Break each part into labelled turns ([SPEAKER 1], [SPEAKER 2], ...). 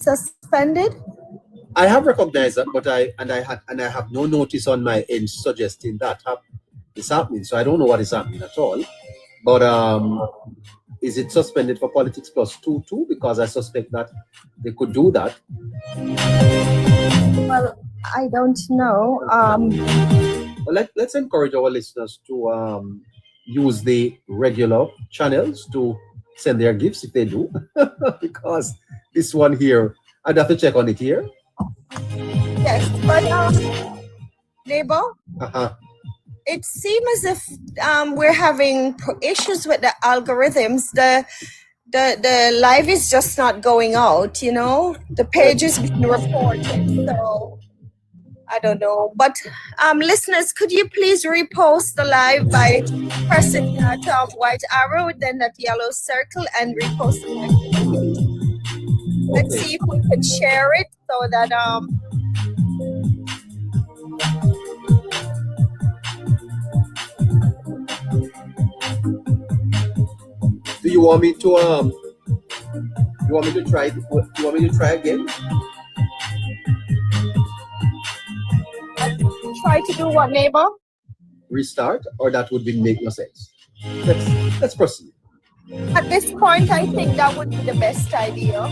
[SPEAKER 1] suspended?
[SPEAKER 2] I have recognized that, but I have no notice on my end suggesting that is happening. So I don't know what is happening at all. But is it suspended for Politics Plus 2 too? Because I suspect that they could do that.
[SPEAKER 1] Well, I don't know.
[SPEAKER 2] Well, let's encourage our listeners to use the regular channels to send their gifts if they do. Because this one here, I'd have to check on it here.
[SPEAKER 1] Yes, but neighbor, it seems as if we're having issues with the algorithms. The live is just not going out, you know. The page is being reported, so I don't know. But listeners, could you please repost the live by pressing that white arrow, then that yellow circle, and repost the live? Let's see if we can share it so that
[SPEAKER 2] Do you want me to try? Do you want me to try again?
[SPEAKER 1] Try to do what, neighbor?
[SPEAKER 2] Restart, or that would make no sense. Let's proceed.
[SPEAKER 1] At this point, I think that would be the best idea.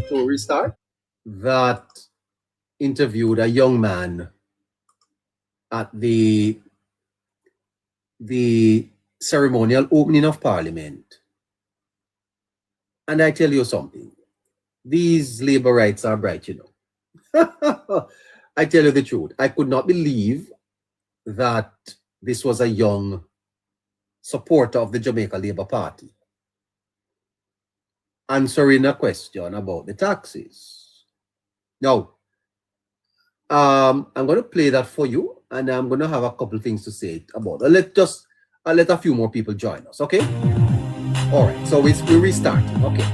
[SPEAKER 2] To restart, that interviewed a young man at the ceremonial opening of Parliament. And I tell you something, these labor rights are bright, you know. I tell you the truth, I could not believe that this was a young supporter of the Jamaica Labour Party answering a question about the taxes. Now, I'm going to play that for you, and I'm going to have a couple things to say about it. Let a few more people join us, okay? All right, so we're restarting, okay.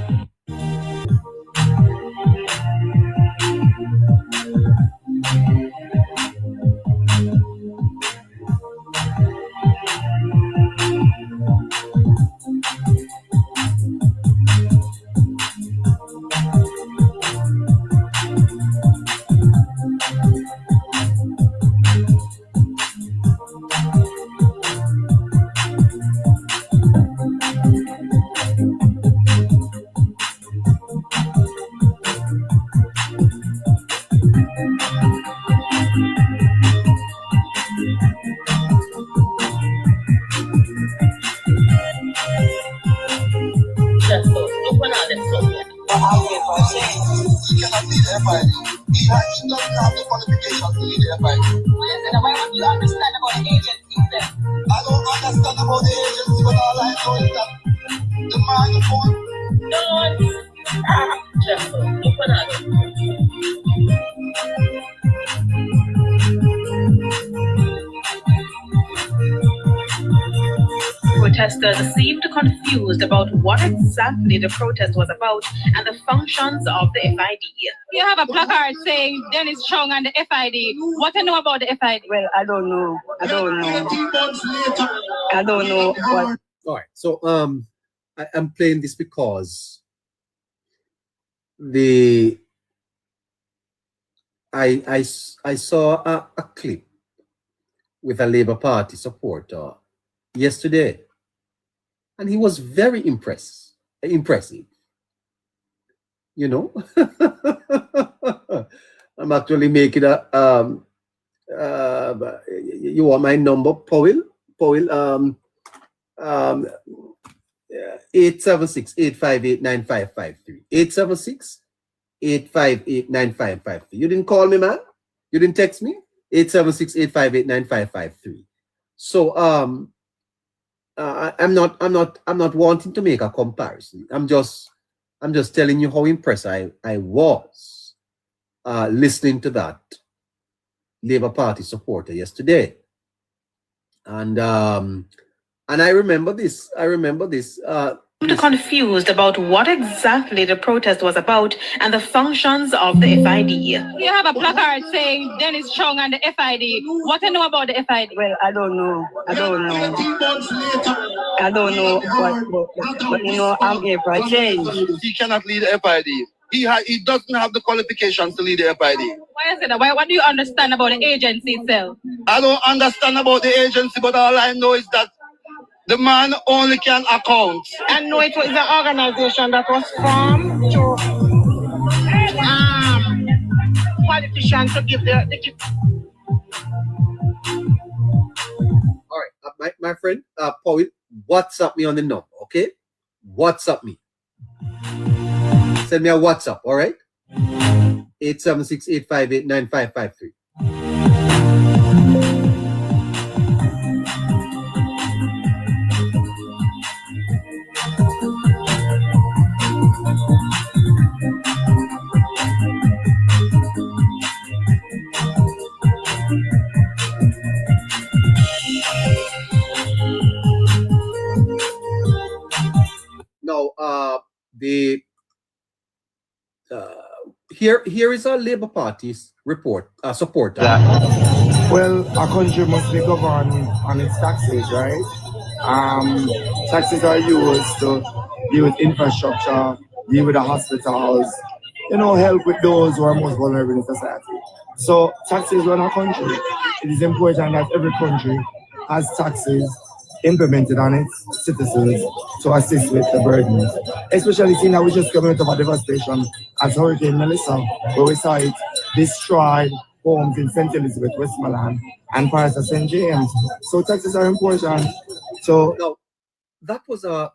[SPEAKER 3] Protesters seemed confused about what exactly the protest was about and the functions of the FID.
[SPEAKER 4] You have a placard saying Dennis Chung and the FID. What do you know about the FID?
[SPEAKER 5] Well, I don't know. I don't know what.
[SPEAKER 2] All right, so I'm playing this because I saw a clip with a Labour Party supporter yesterday, and he was very impressive. You know, I'm actually making a you want my number, Powell? 876-858-9553. 876-858-9553. You didn't call me, man? You didn't text me? 876-858-9553. So I'm not wanting to make a comparison. I'm just telling you how impressed I was listening to that Labour Party supporter yesterday. And I remember this.
[SPEAKER 3] Confused about what exactly the protest was about and the functions of the FID.
[SPEAKER 4] You have a placard saying Dennis Chong and the FID. What do you know about the FID?
[SPEAKER 5] Well, I don't know. I don't know. I don't know but you know, I'm here for a change.
[SPEAKER 6] He cannot lead the FID. He doesn't have the qualifications to lead the FID.
[SPEAKER 4] Why is it that? What do you understand about the agency itself?
[SPEAKER 6] I don't understand about the agency, but all I know is that the man only can account.
[SPEAKER 7] I know it was an organization that was formed to politicians to give the
[SPEAKER 2] All right, my friend, Paul, WhatsApp me on the number, okay? WhatsApp me. Send me a WhatsApp, all right? 876-858-9553. Now, here is a Labour Party's report, support.
[SPEAKER 8] Well, a country must be governed on its taxes, right? Taxes are used to deal with infrastructure, deal with the hospitals, you know, help with those who are most vulnerable in society. So taxes run a country. It is important that every country has taxes implemented on its citizens to assist with the burdens. Especially seeing that we just come out of a devastation as Hurricane Melissa, where we saw it destroyed homes in St. Elizabeth, Westmoreland, and parts of St. James. So taxes are important. So
[SPEAKER 2] now, that was a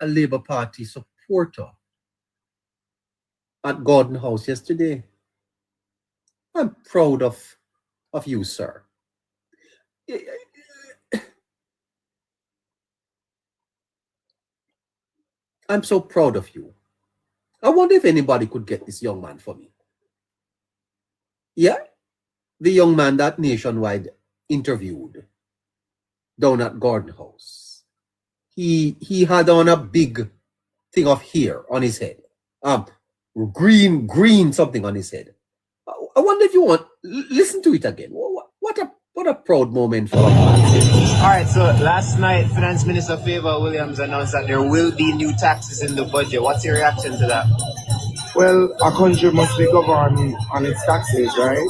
[SPEAKER 2] Labour Party supporter at Gordon House yesterday. I'm proud of you, sir. I'm so proud of you. I wonder if anybody could get this young man for me. Yeah? The young man that Nationwide interviewed down at Gordon House. He had on a big thing of hair on his head. Green something on his head. I wonder if you want, listen to it again. What a proud moment for him.
[SPEAKER 9] All right, so last night, Finance Minister Favour Williams announced that there will be new taxes in the budget. What's your reaction to that?
[SPEAKER 8] well, a country must be governed on its taxes, right?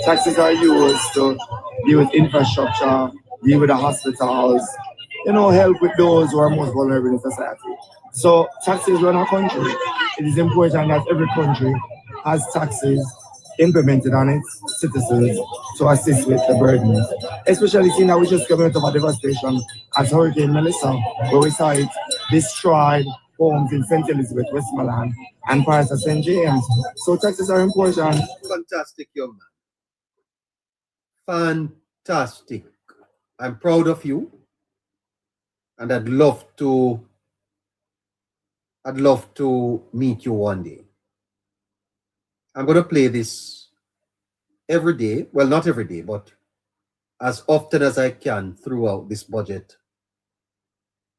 [SPEAKER 8] Taxes are used to deal with infrastructure, deal with the hospitals, you know, help with those who are most vulnerable in society. So taxes run a country. It is important that every country has taxes implemented on its citizens to assist with the burdens. Especially seeing that we just come out of a devastation as Hurricane Melissa, where we saw it destroyed homes in St. Elizabeth, Westmoreland, and parts of St. James. So taxes are important.
[SPEAKER 2] Fantastic, young man. Fantastic. I'm proud of you. And I'd love to meet you one day. I'm going to play this every day. Well, not every day, but as often as I can throughout this budget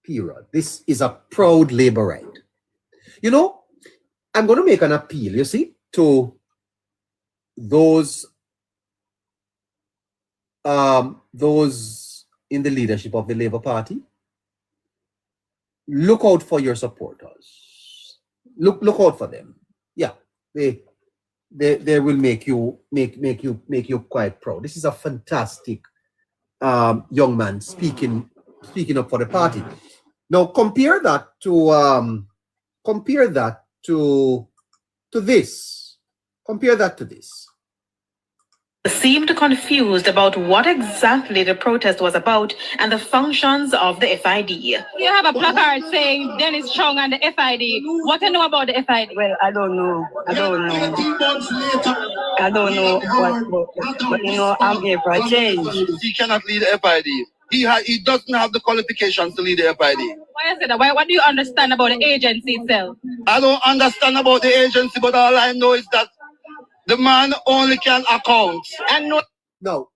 [SPEAKER 2] period. This is a proud Labourite. You know, I'm going to make an appeal, you see, to those in the leadership of the Labour Party. Look out for your supporters. Look out for them. Yeah, they will make you quite proud. This is a fantastic young man speaking up for the party. Now compare that to this. Compare that to this.
[SPEAKER 3] Seemed confused about what exactly the protest was about and the functions of the FID.
[SPEAKER 4] You have a placard saying Dennis Chong and the FID. What do you know about the FID?
[SPEAKER 5] Well, I don't know. I don't know but you know, I'm here for a change.
[SPEAKER 6] He cannot lead the FID. He doesn't have the qualifications to lead the FID.
[SPEAKER 4] Why is it that? What do you understand about the agency itself?
[SPEAKER 6] I don't understand about the agency, but all I know is that the man only can account. And no.
[SPEAKER 2] Now,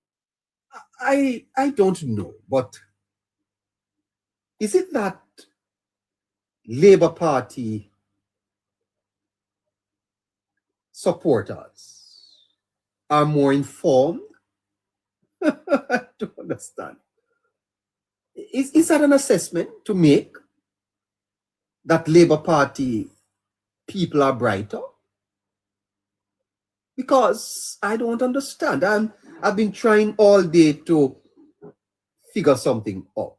[SPEAKER 2] I don't know, but is it that Labour Party supporters are more informed? I don't understand. Is that an assessment to make that Labour Party people are brighter? Because I don't understand. I've been trying all day to figure something out.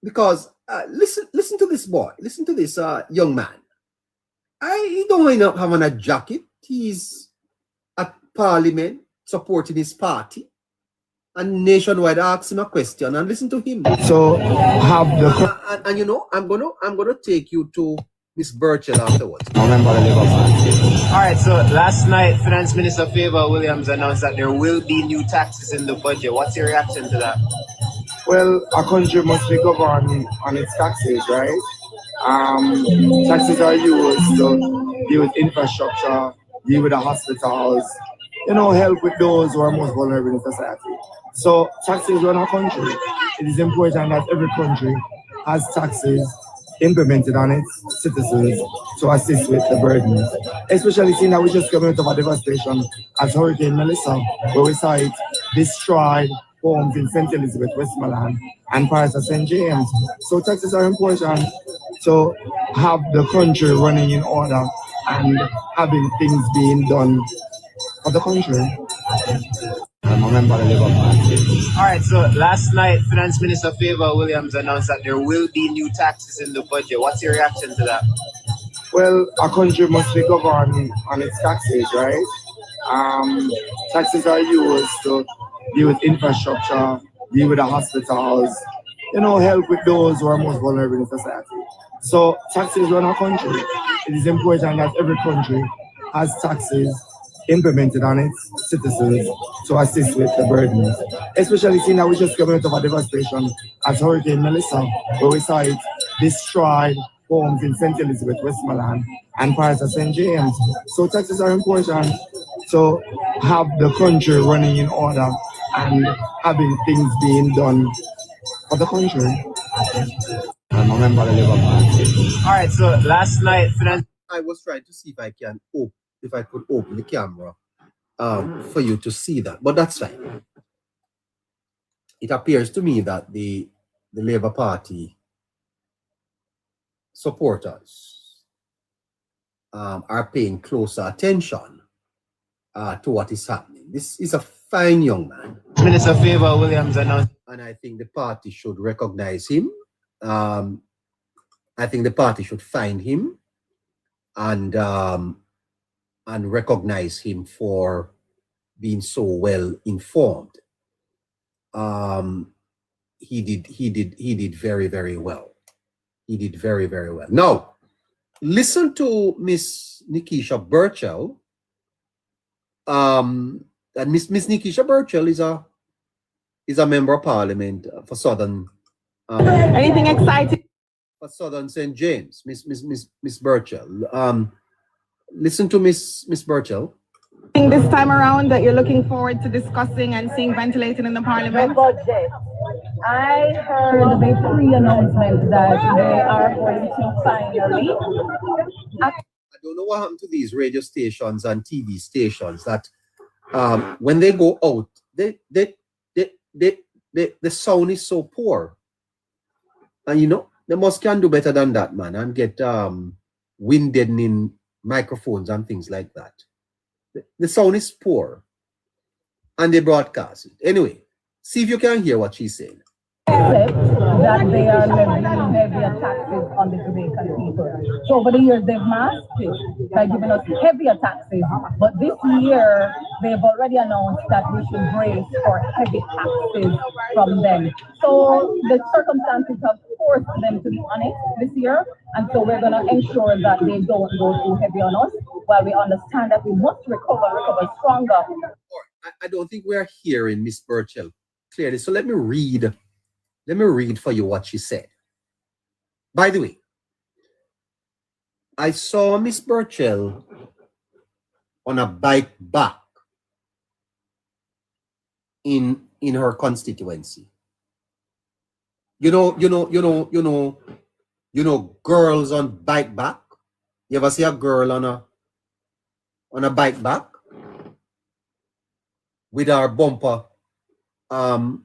[SPEAKER 2] Because listen to this boy. Listen to this young man. He don't wind up having a jacket. He's at Parliament supporting his party. And Nationwide asks him a question and listen to him.
[SPEAKER 8] So have the
[SPEAKER 2] and you know, I'm gonna take you to Miss Burchell afterwards.
[SPEAKER 9] All right, so last night, Finance Minister Favour Williams announced that there will be new taxes in the budget. What's your reaction to that?
[SPEAKER 8] Well, a country must be governed on its taxes, right? Taxes are used to deal with infrastructure, deal with the hospitals, help with those who are most vulnerable in society. So taxes run a country. It is important that every country has taxes implemented on its citizens to assist with the burdens. Especially seeing that we just came out of a devastation as Hurricane Melissa, where we saw it destroy homes in St. Elizabeth, Westmoreland, and parts of St. James. So taxes are important to have the country running in order and having things being done for the country. I'm a member of the Labour Party.
[SPEAKER 9] All right, so last night, Finance Minister Favour Williams announced that there will be new taxes in the budget. What's your reaction to that?
[SPEAKER 8] Well, a country must be governed on its taxes, right? Taxes are used to deal with infrastructure, deal with the hospitals, help with those who are most vulnerable in society. So taxes run a country. It is important that every country has taxes implemented on its citizens to assist with the burdens. Especially seeing that we just came out of a devastation as Hurricane Melissa, where we saw it destroy homes in St. Elizabeth, Westmoreland, and parts of St. James. So taxes are important to have the country running in order and having things being done for the country. I'm a member of the Labour Party.
[SPEAKER 9] All right, so last night,
[SPEAKER 2] I was trying to see if I could open the camera for you to see that, but that's fine. It appears to me that the Labour Party supporters are paying closer attention to what is happening. This is a fine young man.
[SPEAKER 9] Minister Favour Williams announced,
[SPEAKER 2] and I think the party should recognize him. I think the party should find him and recognize him for being so well informed. He did very, very well. He did very, very well. Now, listen to Miss Nikisha Burchell. And Miss Nikisha Burchell is a member of Parliament for Southern.
[SPEAKER 10] Anything exciting?
[SPEAKER 2] For Southern St. James, Miss Burchell. Listen to Miss Burchell.
[SPEAKER 10] This time around that you're looking forward to discussing and seeing ventilated in the Parliament?
[SPEAKER 11] Budget. I heard the pre-announcement that they are going to finally.
[SPEAKER 2] I don't know what happened to these radio stations and TV stations that when they go out, the sound is so poor. And they can do better than that, man, and get wind deadening microphones and things like that. The sound is poor and they broadcast it. Anyway, see if you can hear what she's saying.
[SPEAKER 11] Except that they are levying heavier taxes on the Jamaican people. So over the years they've masked it by giving us heavier taxes, but this year they've already announced that we should brace for heavy taxes from them. So the circumstances have forced them to be honest this year, and so we're going to ensure that they don't go too heavy on us, while we understand that we must recover stronger.
[SPEAKER 2] I don't think we are hearing Miss Burchell clearly, so let me read for you what she said. By the way, I saw Miss Burchell on a bike back in her constituency. You know, girls on bike back. You ever see a girl on a bike back with her bumper? And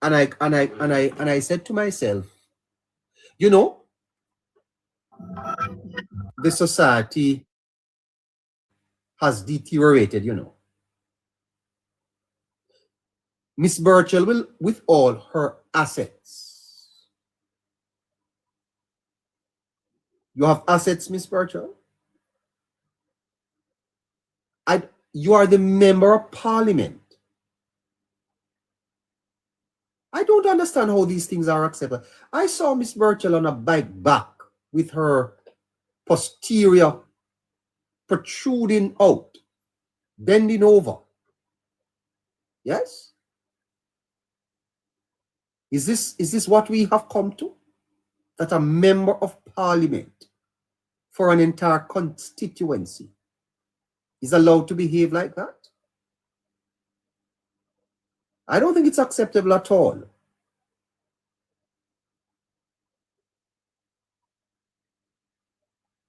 [SPEAKER 2] I said to myself, you know, the society has deteriorated, you know. Miss Burchell will, with all her assets. You have assets, Miss Burchell? You are the member of parliament. I don't understand how these things are accepted. I saw Miss Burchell on a bike back with her posterior protruding out, bending over. Yes? Is this what we have come to? That a member of parliament for an entire constituency is allowed to behave like that? I don't think it's acceptable at all.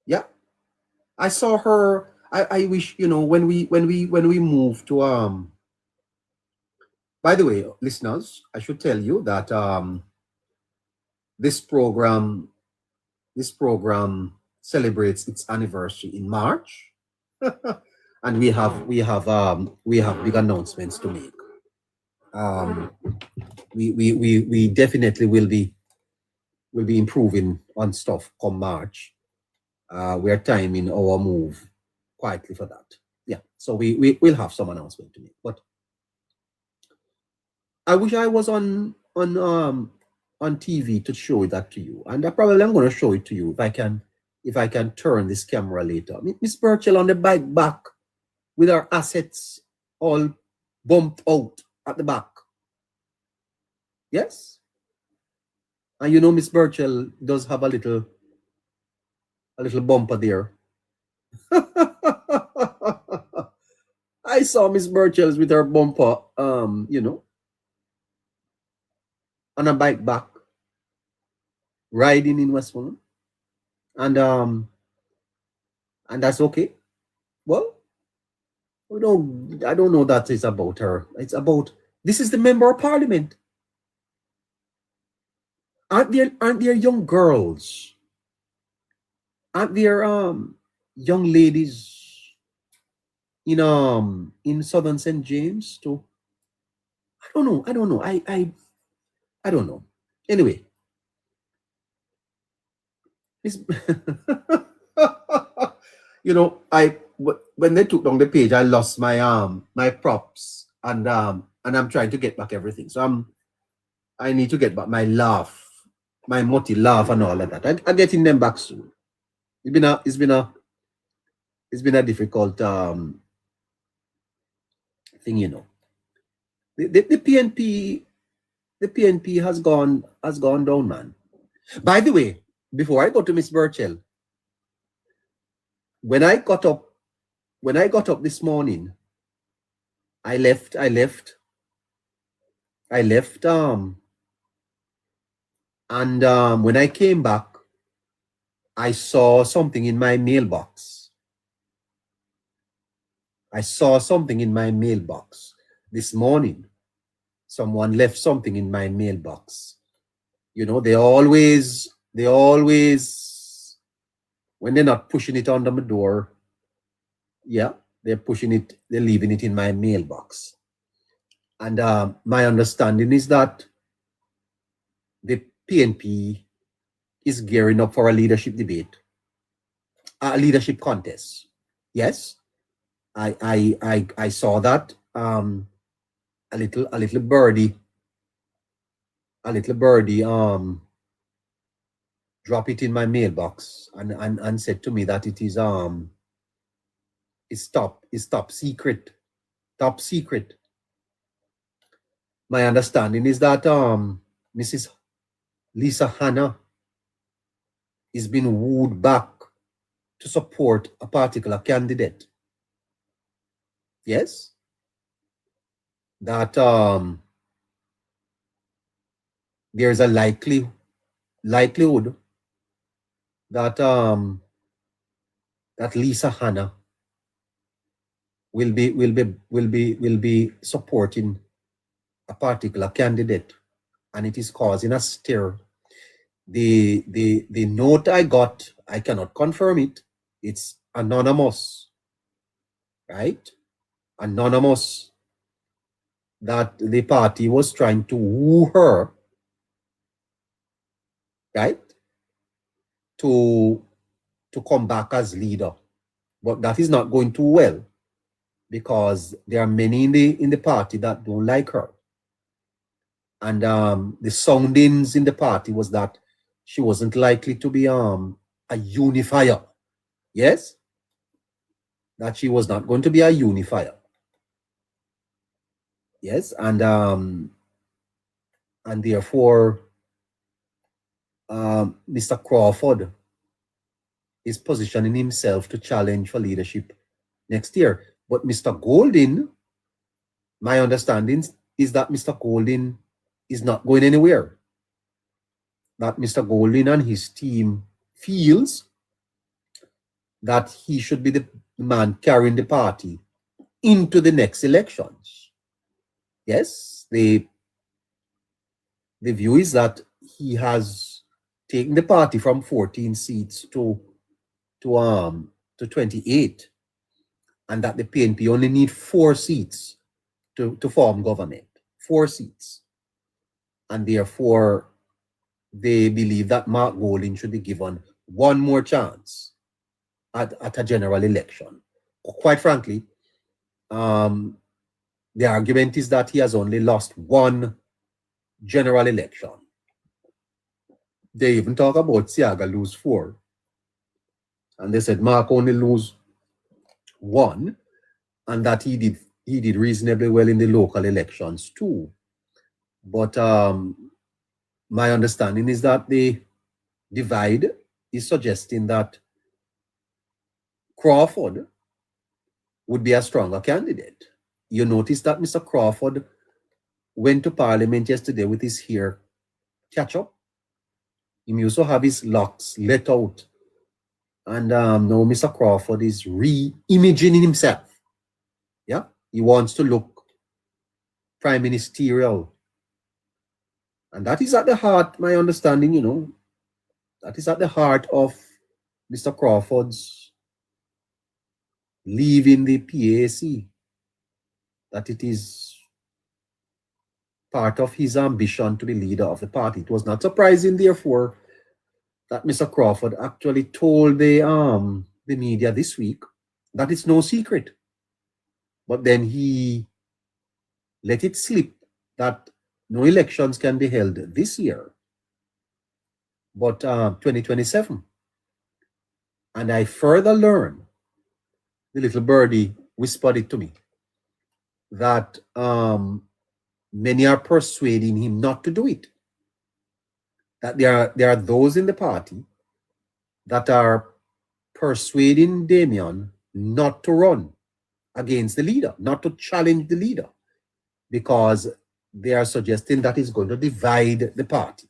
[SPEAKER 2] Yeah. I saw her. I wish, you know, when we move to by the way, listeners, I should tell you that this program celebrates its anniversary in March. And we have big announcements to make. We definitely will be improving on stuff come March. We are timing our move quietly for that. Yeah, so we will have some announcement to make. But I wish I was on TV to show that to you, and I'm going to show it to you if I can turn this camera later. Miss Burchell on the bike back with her assets all bumped out at the back. Yes, and you know Miss Burchell does have a little bumper there. I saw Miss Burchell's with her bumper, you know, on a bike back, riding in Westmoreland, and that's okay. Well, I don't know that it's about her. It's about, this is the member of parliament. Aren't there young girls? Aren't there young ladies in Southern St. James too? I don't know. I don't know. Anyway. You know, when they took down the page, I lost my my props, and I'm trying to get back everything. So I need to get back my laugh, my multi laugh, and all of that. I'm getting them back soon. It's been a difficult thing, you know. The PNP has gone down, man. By the way, before I go to Miss Burchell, when I got up this morning, I left and when I came back, I saw something in my mailbox. This morning. Someone left something in my mailbox. You know, they always, when they're not pushing it under my door, yeah, they're leaving it in my mailbox. And my understanding is that the PNP is gearing up for a leadership debate, a leadership contest. Yes, I saw that. A little birdie drop it in my mailbox and said to me that it is it's top secret. My understanding is that Mrs. Lisa Hanna is being wooed back to support a particular candidate. Yes, that there's a likelihood that that Lisa Hanna will be supporting a particular candidate, and it is causing a stir. The note I got, I cannot confirm it. It's anonymous, right? Anonymous, that the party was trying to woo her, right, to come back as leader. But that is not going too well, because there are many in the party that don't like her. And the soundings in the party was that she wasn't likely to be a unifier. Yes? That she was not going to be a unifier. Yes, and therefore Mr. Crawford is positioning himself to challenge for leadership next year. But Mr. Golden, my understanding is that Mr. Golden is not going anywhere. That Mr. Golden and his team feels that he should be the man carrying the party into the next elections. Yes, the view is that he has taken the party from 14 seats to 28, and that the PNP only need 4 seats to form government. 4 seats. And therefore, they believe that Mark Golding should be given one more chance at a general election. Quite frankly, the argument is that he has only lost 1 general election. They even talk about Siaga lose 4. And they said Mark only lose 1, and that he did reasonably well in the local elections too. But my understanding is that the divide is suggesting that Crawford would be a stronger candidate. You notice that Mr. Crawford went to Parliament yesterday with his hair catch up. He also have his locks let out. And now Mr. Crawford is re-imaging himself. Yeah, he wants to look prime ministerial. And that is at the heart, my understanding, you know, that is at the heart of Mr. Crawford's leaving the PAC. That it is part of his ambition to be leader of the party. It was not surprising, therefore, that Mr. Crawford actually told the media this week that it's no secret. But then he let it slip that no elections can be held this year, but 2027. And I further learned, the little birdie whispered it to me, that many are persuading him not to do it. That there are those in the party that are persuading Damien not to run against the leader, not to challenge the leader, because they are suggesting that it's going to divide the party.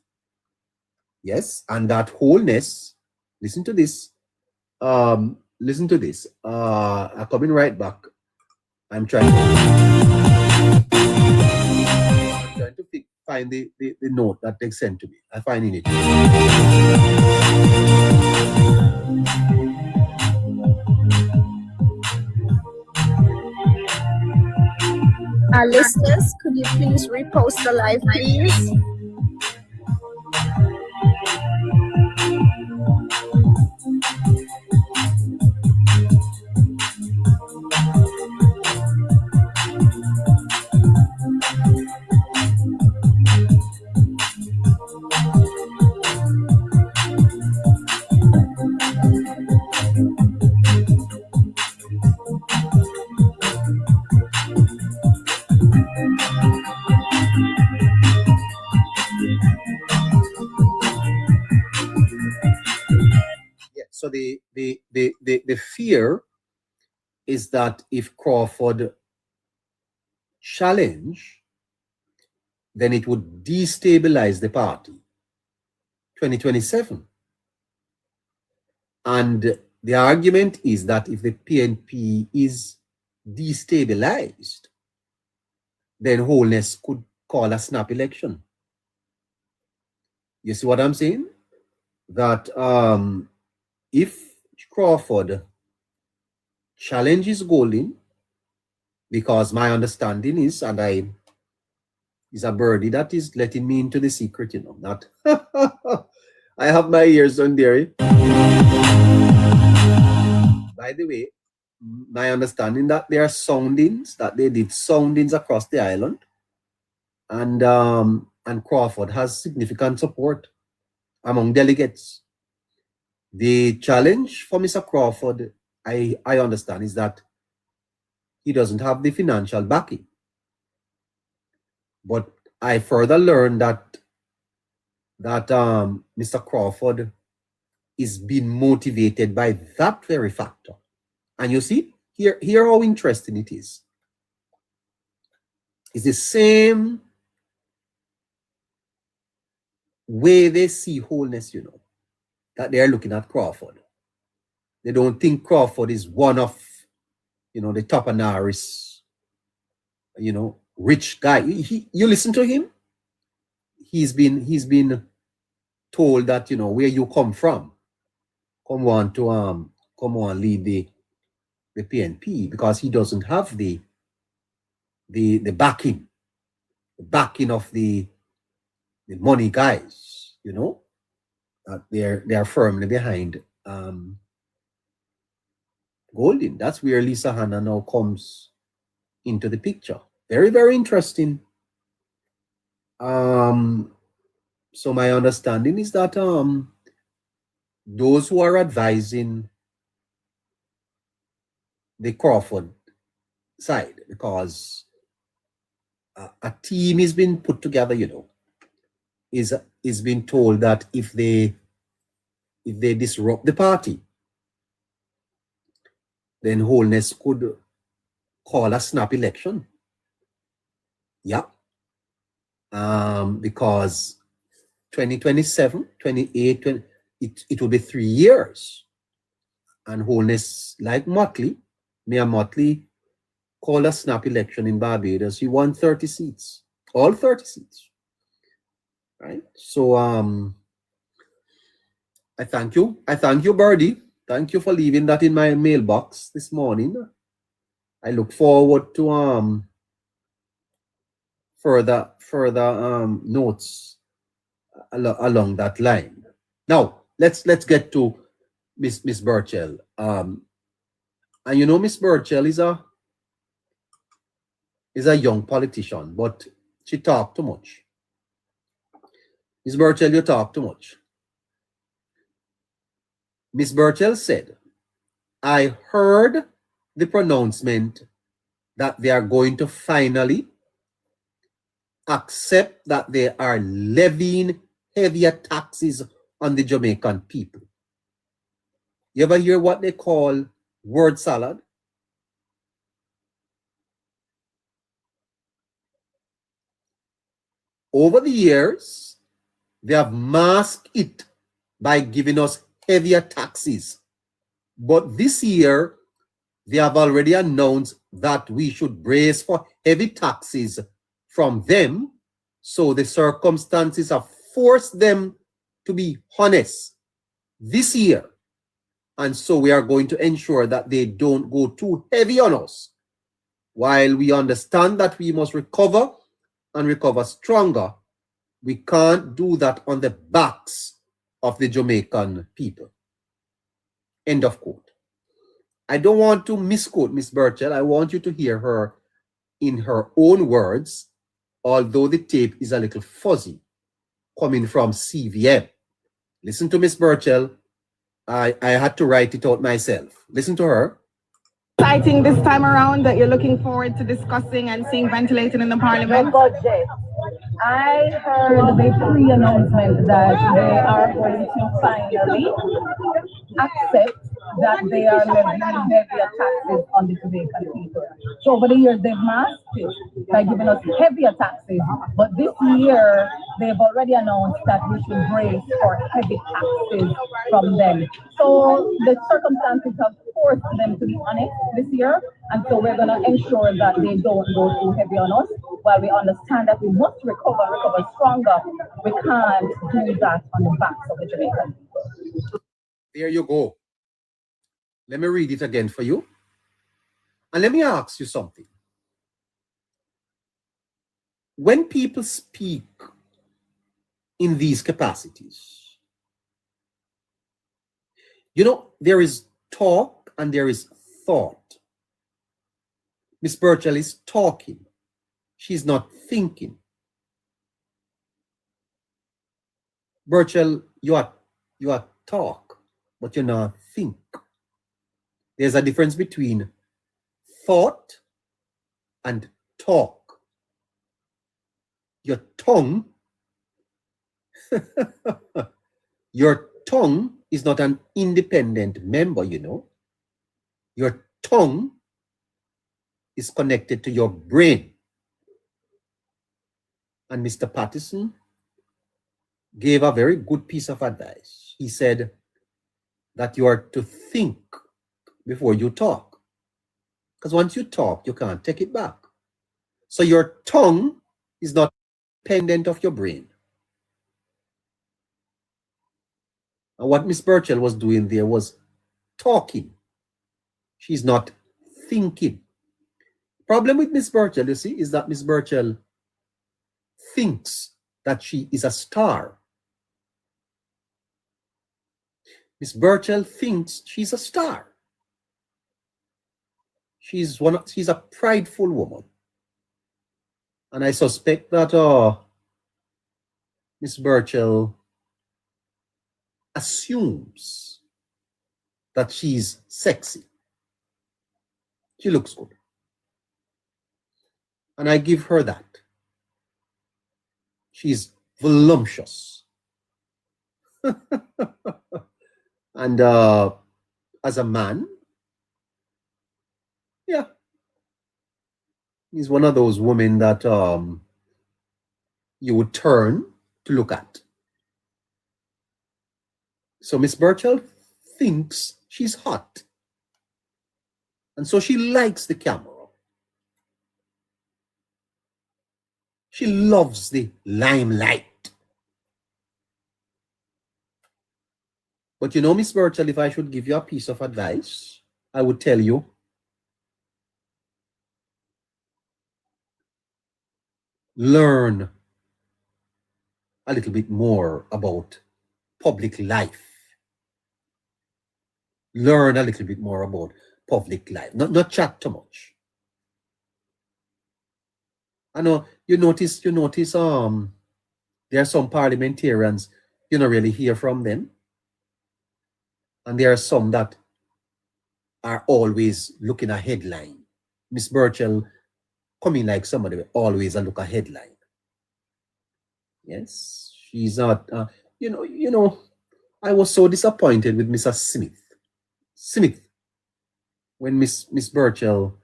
[SPEAKER 2] Yes, and that wholeness, listen to this, I'm coming right back. I'm trying to find the note that they sent to me. I'm finding it.
[SPEAKER 1] Our listeners, could you please repost the live, please?
[SPEAKER 2] So the fear is that if Crawford challenge, then it would destabilize the party. 2027. And the argument is that if the PNP is destabilized, then Wholeness could call a snap election. You see what I'm saying? That if Crawford challenges Golding, because my understanding is, and is a birdie that is letting me into the secret, you know, not I have my ears on there. By the way, my understanding that there are soundings, that they did soundings across the island, and Crawford has significant support among delegates. The challenge for Mr. Crawford, I understand, is that he doesn't have the financial backing. But I further learned that Mr. Crawford is being motivated by that very factor. And you see, here how interesting it is. It's the same way they see Wholeness, you know, that they're looking at Crawford. They don't think Crawford is one of, you know, the top Anaris, you know, rich guy. You listen to him, he's been told that, you know, where you come from, come on lead the PNP, because he doesn't have the backing of the money guys, you know, that they're firmly behind Golding. That's where Lisa Hanna now comes into the picture. Very, very interesting. So my understanding is that those who are advising the Crawford side, because a team is being put together, you know, is being told that if they disrupt the party, then Wholeness could call a snap election. Yeah. Because 2027, 28, 20, it will be 3 years. And Wholeness, like Motley, Mayor Motley, called a snap election in Barbados. He won 30 seats, all 30 seats. Right? So I thank you. I thank you, Birdie. Thank you for leaving that in my mailbox this morning. I look forward to further notes along that line. Now let's get to Miss Burchell. And you know, Miss Burchell is a young politician, but she talked too much. Miss Burchell, you talk too much. Miss Burchell said, I heard the pronouncement that they are going to finally accept that they are levying heavier taxes on the Jamaican people. You ever hear what they call word salad? Over the years, they have masked it by giving us heavier taxes. But this year, they have already announced that we should brace for heavy taxes from them. So the circumstances have forced them to be honest this year. And so we are going to ensure that they don't go too heavy on us. While we understand that we must recover and recover stronger, we can't do that on the backs of the Jamaican people. End of quote. I don't want to misquote Miss Burchell. I want you to hear her in her own words, although the tape is a little fuzzy, coming from CVM. Listen to Miss Burchell. I had to write it out myself. Listen to her.
[SPEAKER 10] Exciting this time around that you're looking forward to discussing and seeing ventilated in the parliament?
[SPEAKER 11] Budget. I heard the pre-announcement that they are going to finally accept that they are levying heavier taxes on the Jamaican people. So over the years they've masked it by giving us heavier taxes. But this year, they've already announced that we should brace for heavy taxes from them. So the circumstances have forced them to be honest this year. And so we're going to ensure that they don't go too heavy on us. While we understand that we must recover stronger, we can't do that on the backs of the Jamaican people.
[SPEAKER 2] There you go. Let me read it again for you. And let me ask you something. When people speak in these capacities, you know, there is talk and there is thought. Miss Birchall is talking. She's not thinking. Birchall, you are talk, but you're not think. There's a difference between thought and talk. Your tongue, your tongue is not an independent member, you know. Your tongue is connected to your brain. And Mr. Patterson gave a very good piece of advice. He said that you are to think before you talk. Because once you talk, you can't take it back. So your tongue is not independent of your brain. And what Miss Birchall was doing there was talking. She's not thinking. Problem with Miss Birchall, you see, is that Miss Birchall thinks that she is a star. Miss Birchall thinks she's a star. She's a prideful woman. And I suspect that Miss Birchall assumes that she's sexy. She looks good. And I give her that. She's voluptuous. And as a man, yeah, he's one of those women that you would turn to look at. So Miss Birchall thinks she's hot. And so she likes the camera. She loves the limelight. But you know, Miss Birchall, if I should give you a piece of advice, I would tell you, learn a little bit more about public life. Learn a little bit more about public life. Not chat too much. I know you notice there are some parliamentarians you don't really hear from them. And there are some that are always looking at headline. Miss Birchall coming like somebody always look at headline. Yes, she's not. You know. I was so disappointed with Mrs. Smith, when Miss Birchall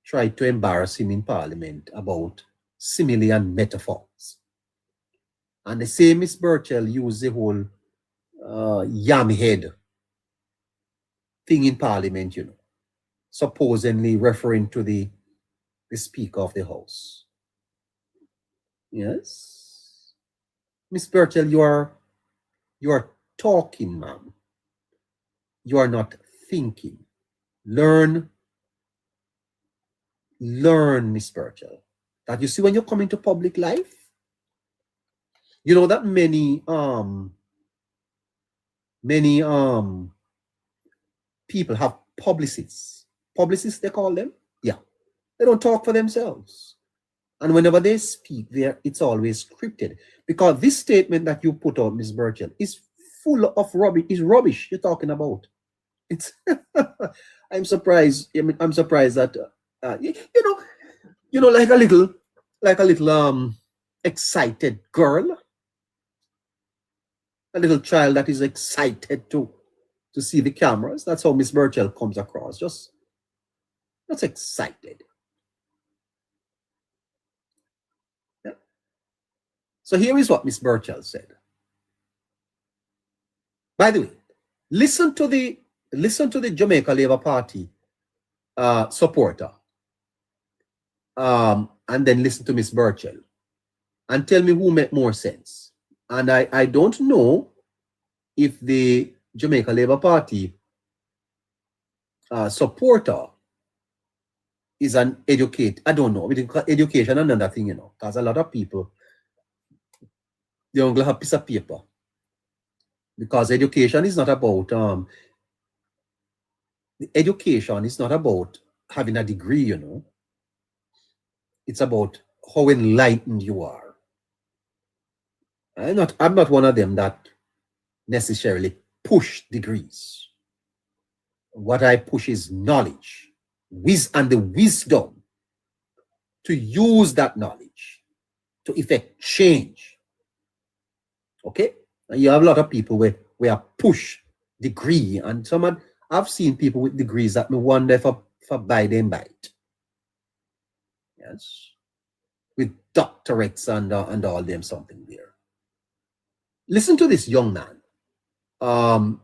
[SPEAKER 2] tried to embarrass him in Parliament about simile and metaphors. And the same Miss Birchall used the whole yam head thing in Parliament, you know, supposedly referring to the Speaker of the House. Yes. Miss Birchall, you are talking, ma'am. You are not thinking. Learn, Miss Birchall, that you see when you come into public life, you know that many people have publicists. Publicists, they call them. Yeah. They don't talk for themselves. And whenever they speak there, it's always scripted. Because this statement that you put out, Miss Birchall, is full of rubbish. Is rubbish you're talking about. It's I'm surprised. I'm surprised that you know, like a little excited girl, a little child that is excited to see the cameras. That's how Miss Birchall comes across. Just excited. So here is what Miss Burchell said. By the way, listen to the Jamaica Labour Party supporter, and then listen to Miss Burchell, and tell me who make more sense. And I don't know if the Jamaica Labour Party supporter is an educate. I don't know. Because education and another thing, you know, because a lot of people, they only have a piece of paper. Because education is not about education is not about having a degree, you know. It's about how enlightened you are. I'm not one of them that necessarily push degrees. What I push is knowledge, and the wisdom to use that knowledge to effect change. Okay? And you have a lot of people where push degree, and I've seen people with degrees that me wonder for buy them bite. Yes, with doctorates and all them something there. Listen to this young man.
[SPEAKER 9] All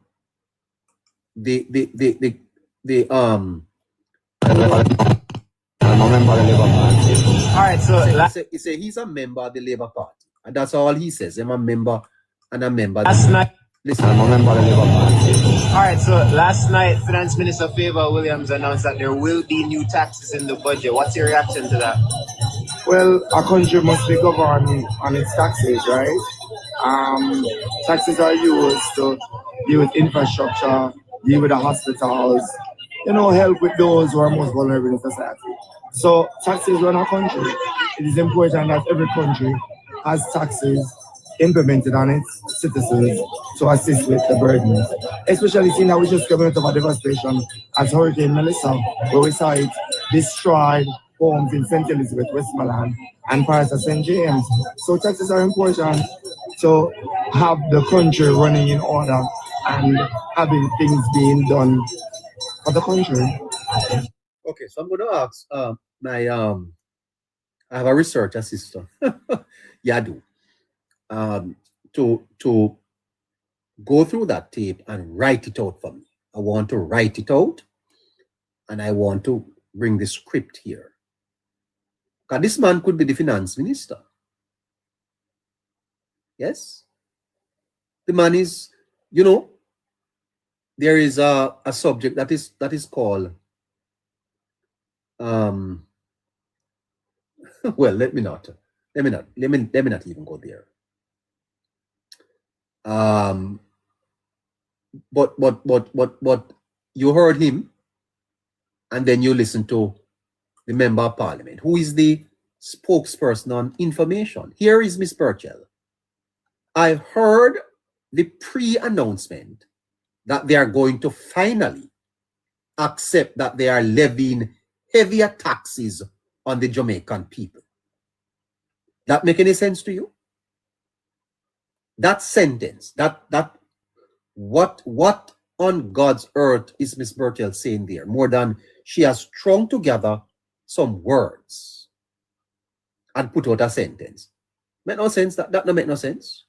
[SPEAKER 9] right, so
[SPEAKER 2] he's a member of the Labour Party, and that's all he says. I'm a member and a member.
[SPEAKER 9] Last night,
[SPEAKER 2] listen, I'm a member of the Labour Party.
[SPEAKER 9] All right, so last night, Finance Minister Favour Williams announced that there will be new taxes in the budget. What's your reaction to that?
[SPEAKER 8] Well, a country must be governed on its taxes, right? Taxes are used to deal with infrastructure, deal with the hospitals, you know, help with those who are most vulnerable in society. So taxes run a country. It is important that every country has taxes implemented on its citizens to assist with the burden. Especially seeing that we just came out of a devastation as Hurricane Melissa, where we saw it destroyed homes in St. Elizabeth, Westmoreland, and parts of St. James. So taxes are important to have the country running in order and having things being done for the country.
[SPEAKER 2] Okay, so I'm going to ask I have a research assistant. Yeah, I do. To go through that tape and write it out for me. I want to write it out, and I want to bring the script here. Because this man could be the finance minister. Yes? The man is, you know, there is a subject that is called well, let me not even go there. But you heard him, and then you listen to the member of parliament, who is the spokesperson on information. Here is Miss Burchell. I heard the pre-announcement that they are going to finally accept that they are levying heavier taxes on the Jamaican people. That make any sense to you? That sentence, what on God's earth is Miss Burchell saying there? More than she has strung together some words and put out a sentence. Make no sense. That don't make no sense.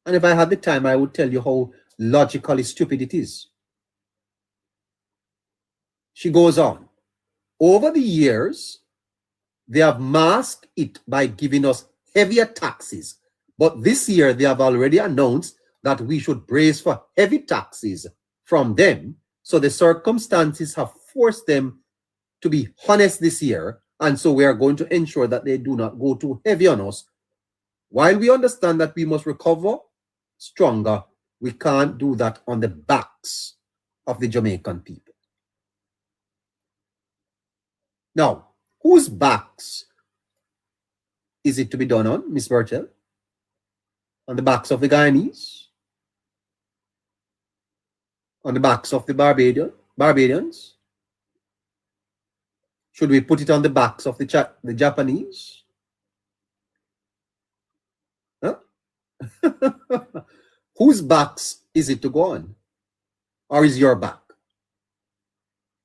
[SPEAKER 2] And if I had the time, I would tell you how logically stupid it is. She goes on. Over the years, they have masked it by giving us heavier taxes. But this year, they have already announced that we should brace for heavy taxes from them. So the circumstances have forced them to be honest this year. And so we are going to ensure that they do not go too heavy on us. While we understand that we must recover stronger, we can't do that on the backs of the Jamaican people. Now, whose backs is it to be done on, Miss Burchell? On the backs of the Guyanese? On the backs of the Barbadians? Should we put it on the backs of the Japanese? Huh? Whose backs is it to go on? Or is your back?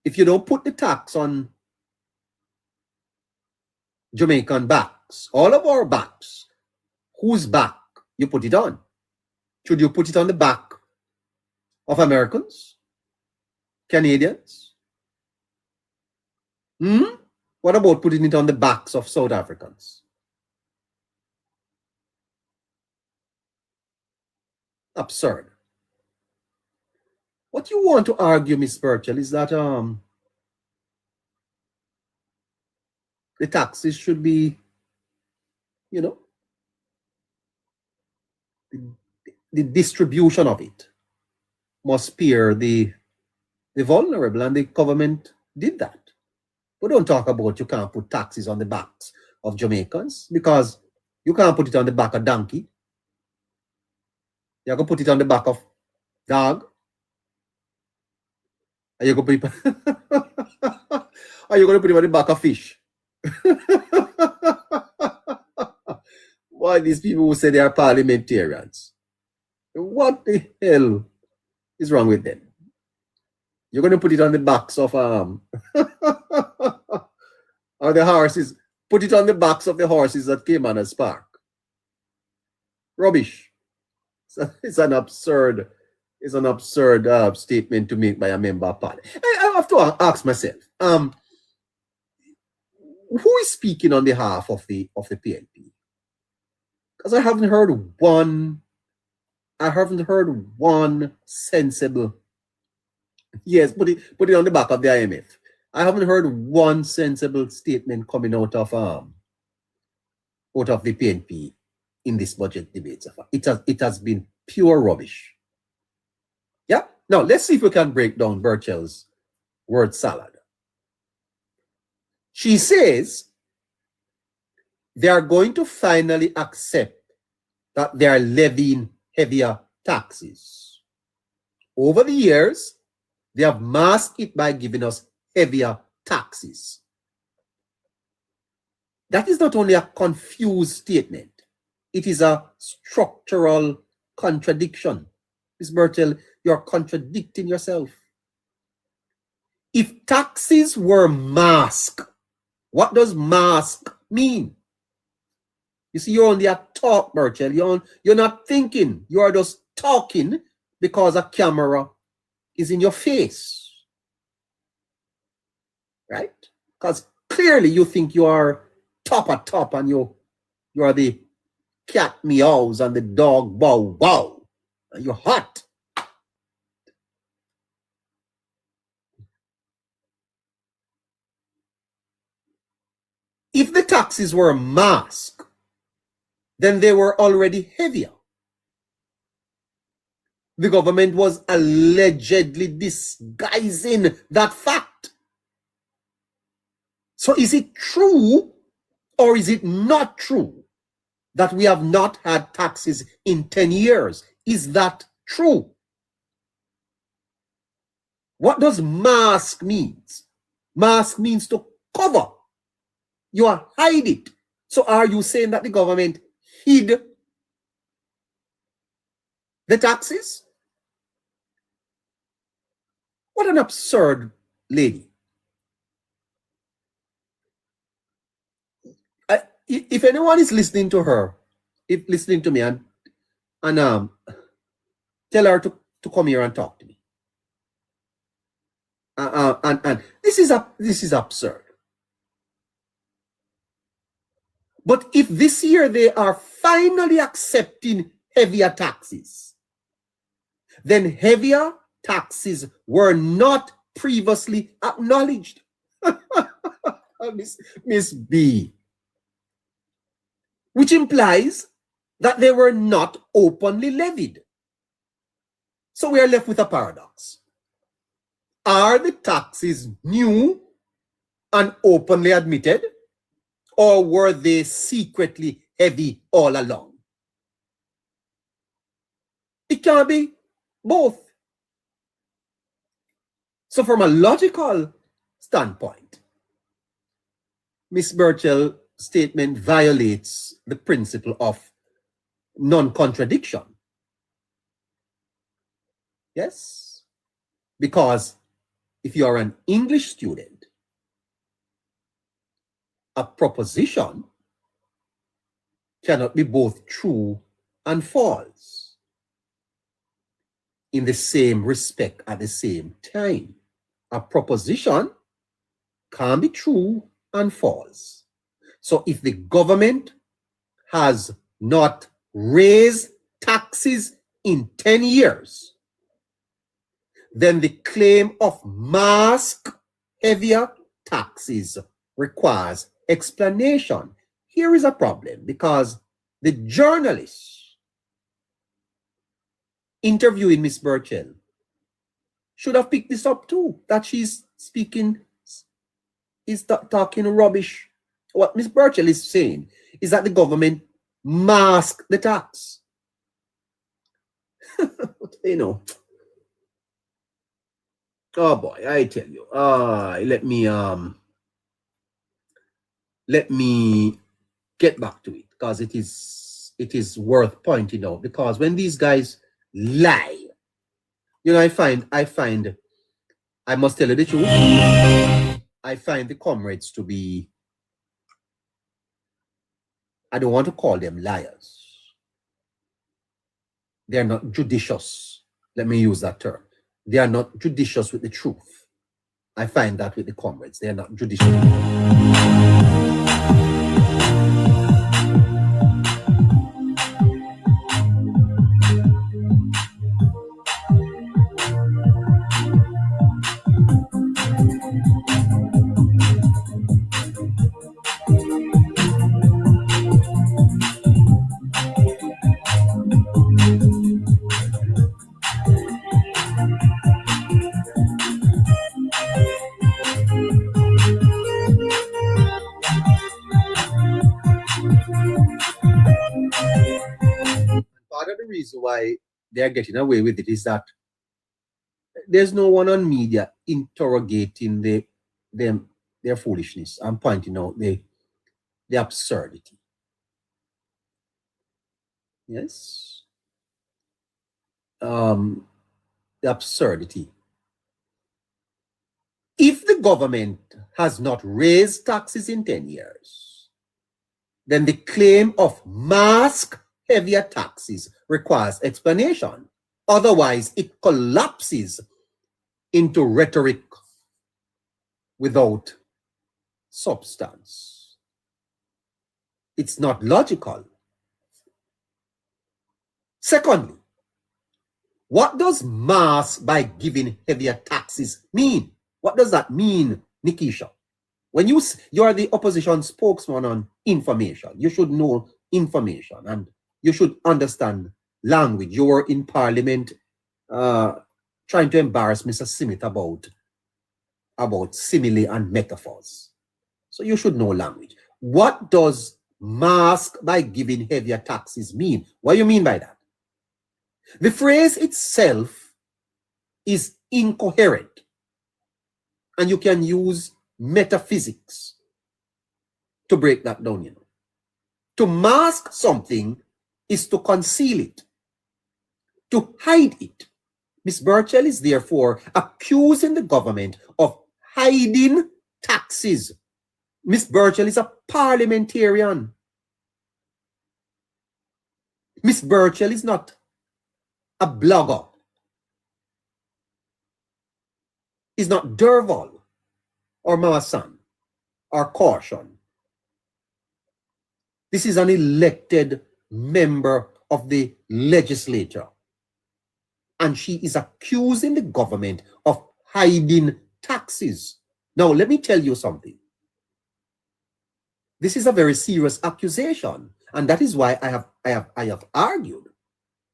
[SPEAKER 2] If you don't put the tax on Jamaican backs, all of our backs, whose back you put it on. Should you put it on the back of Americans? Canadians? What about putting it on the backs of South Africans? Absurd. What you want to argue, Miss Birchall, is that the taxes should be, you know, the distribution of it must spare the vulnerable, and the government did that. But don't talk about you can't put taxes on the backs of Jamaicans, because you can't put it on the back of donkey. You're going to put it on the back of dog. Are you going to put it, are you going to put it on the back of fish? Why these people who say they are parliamentarians? What the hell is wrong with them? You're going to put it on the backs of or the horses. Put it on the backs of the horses that came on a spark. Rubbish. It's an absurd statement to make by a member of parliament. I have to ask myself, who is speaking on behalf of the PNP? Because I haven't heard one sensible. Yes, put it on the back of the IMF. I haven't heard one sensible statement coming out of the PNP in this budget debate so far. It has been pure rubbish. Yeah. Now let's see if we can break down Birchall's word salad. She says they are going to finally accept that they are levying heavier taxes. Over the years, they have masked it by giving us heavier taxes. That is not only a confused statement, it is a structural contradiction. Ms. Birchall, you're contradicting yourself. If taxes were masked, what does mask mean? You see, you're only a talk, Birchall. You're not thinking. You are just talking because a camera is in your face. Right? Because clearly you think you are top at top, and you are the cat meows and the dog bow wow. And you're hot. If the taxes were masked, then they were already heavier. The government was allegedly disguising that fact. So is it true or is it not true that we have not had taxes in 10 years? Is that true? What does mask mean? Mask means to cover. You are hide it. So are you saying that the government hid the taxes? What an absurd lady. If anyone is listening to her, listening to me, and tell her to come here and talk to me. And this is absurd. But if this year they are finally accepting heavier taxes, then heavier taxes were not previously acknowledged. Miss B. Which implies that they were not openly levied. So we are left with a paradox. Are the taxes new and openly admitted, or were they secretly heavy all along? It can be both. So from a logical standpoint, Ms. Birchall's statement violates the principle of non-contradiction. Yes? Because if you are an English student, a proposition cannot be both true and false in the same respect at the same time. A proposition can be true and false. So if the government has not raised taxes in 10 years, then the claim of mask heavier taxes requires explanation. Here is a problem, because the journalist interviewing Miss Burchell should have picked this up too, that she's speaking, is talking rubbish. What Miss Burchell is saying is that the government masked the tax. You know, oh boy, I tell you, let me get back to it, because it is worth pointing out, because when these guys lie, you know, I must tell you the truth, I find the comrades to be, I don't want to call them liars. They're not judicious. Let me use that term. They are not judicious with the truth. I find that with the comrades. They are not judicious. Part of the reason why they're getting away with it is that there's no one on media interrogating their foolishness and pointing out the absurdity. Yes. The absurdity. If the government has not raised taxes in 10 years, then the claim of mask heavier taxes requires explanation. Otherwise, it collapses into rhetoric without substance. It's not logical. Secondly, what does mask by giving heavier taxes mean? What does that mean, Nikisha? When you are the opposition spokesman on information, you should know information and you should understand language. You were in Parliament trying to embarrass Mr. Smith about simile and metaphors. So you should know language. What does mask by giving heavier taxes mean? What do you mean by that? The phrase itself is incoherent, and you can use metaphysics to break that down, you know. To mask something is to conceal it, to hide it. Ms. Burchell is therefore accusing the government of hiding taxes. Ms. Burchell is a parliamentarian. Ms. Burchell is not a blogger. Is not Derval or Mawasan or Caution. This is an elected member of the legislature. And she is accusing the government of hiding taxes. Now, let me tell you something. This is a very serious accusation. And that is why I have argued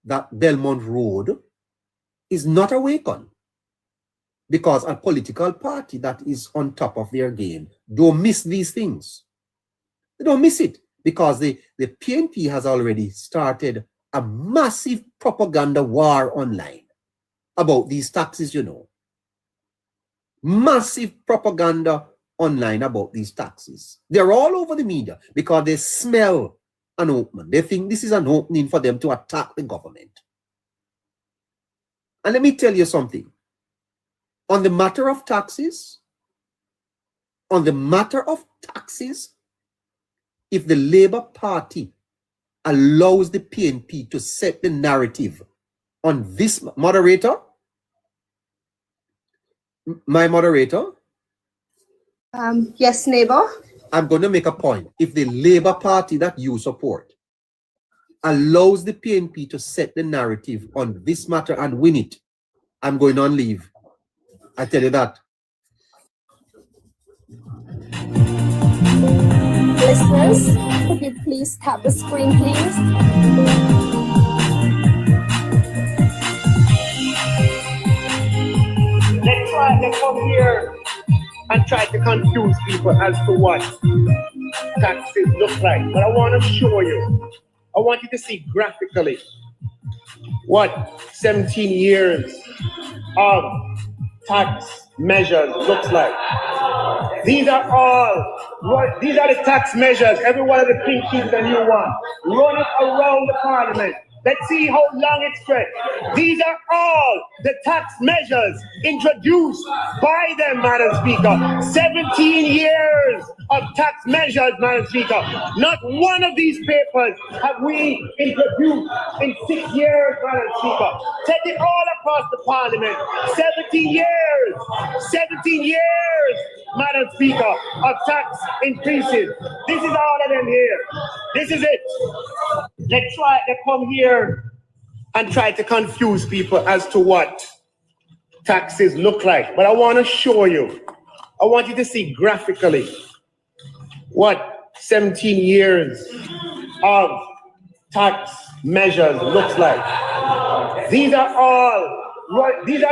[SPEAKER 2] that Belmont Road is not awakened. Because a political party that is on top of their game don't miss these things. They don't miss it because the PNP has already started a massive propaganda war online about these taxes, you know. Massive propaganda online about these taxes. They're all over the media because they smell an opening. They think this is an opening for them to attack the government. And let me tell you something. On the matter of taxes, if the Labour Party allows the PNP to set the narrative on this moderator, my moderator.
[SPEAKER 1] Yes, neighbor.
[SPEAKER 2] I'm going to make a point. If the Labour Party that you support allows the PNP to set the narrative on this matter and win it, I'm going on leave. I tell you that.
[SPEAKER 1] Listeners, could you please tap the screen, please?
[SPEAKER 9] Let's try to come here and try to confuse people as to what taxes look like. But I want to show you. I want you to see graphically what 17 years of tax measures looks like. These are the tax measures, every one of the pink keys that you want, running around the parliament. Let's see how long it stretches. These are all the tax measures introduced by them, Madam Speaker. 17 years of tax measures, Madam Speaker. Not one of these papers have we introduced in 6 years, Madam Speaker. Take it all across the parliament. 17 years, Madam Speaker, of tax increases. This is all of them here. This is it. Let's try to come here and try to confuse people as to what taxes look like. But I want to show you. I want you to see graphically what 17 years of tax measures looks like. These are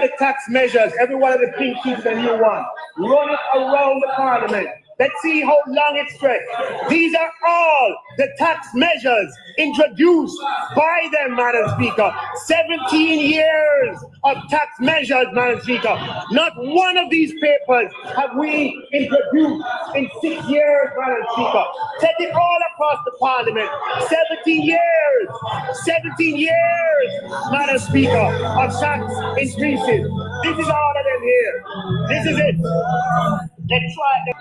[SPEAKER 9] the tax measures, every one of the pink keys that you want, running around the parliament. Let's see how long it stretches. These are all the tax measures introduced by them, Madam Speaker. 17 years of tax measures, Madam Speaker. Not one of these papers have we introduced in 6 years, Madam Speaker. Take it all across the parliament. 17 years, Madam Speaker, of tax increases. This is all of them here. This is it. Let's try it.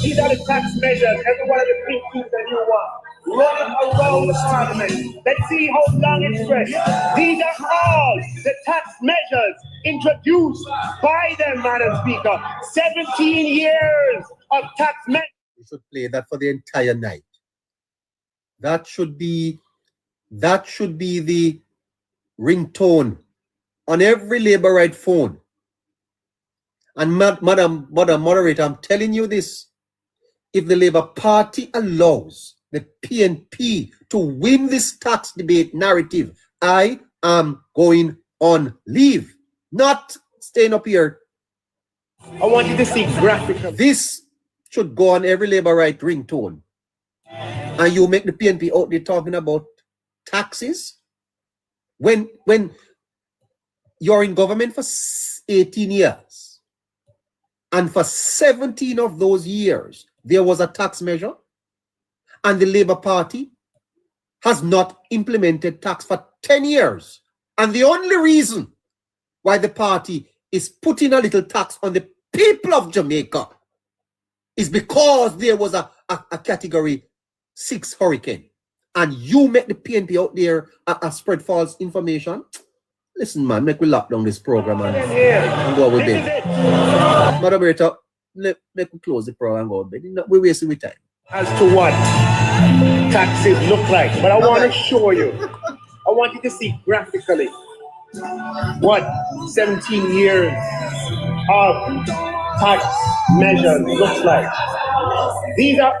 [SPEAKER 9] These are the tax measures, every one of the pink keys that you want, running around the parliament. Let's see how long it stretches. These are all the tax measures introduced by them, Madam Speaker. 17 years of tax measures.
[SPEAKER 2] We should play that for the entire night. That should be the ringtone on every Labour right phone. And Madam Moderator, I'm telling you this. If the Labour Party allows the PNP to win this tax debate narrative, I am going on leave. Not staying up here.
[SPEAKER 9] I want you to see graphical.
[SPEAKER 2] This should go on every Labour right ringtone. And you make the PNP out there talking about taxes. When you're in government for 18 years, and for 17 of those years, there was a tax measure, and the Labour Party has not implemented tax for 10 years. And the only reason why the party is putting a little tax on the people of Jamaica is because there was a Category 6 hurricane. And you make the PNP out there spread false information. Listen, man, make we lock down this program and go with it. Moderator, make we close the program and go with it. We're wasting our time.
[SPEAKER 9] As to what taxes look like. But I want to show you. I want you to see graphically what 17 years of tax measures looks like. These are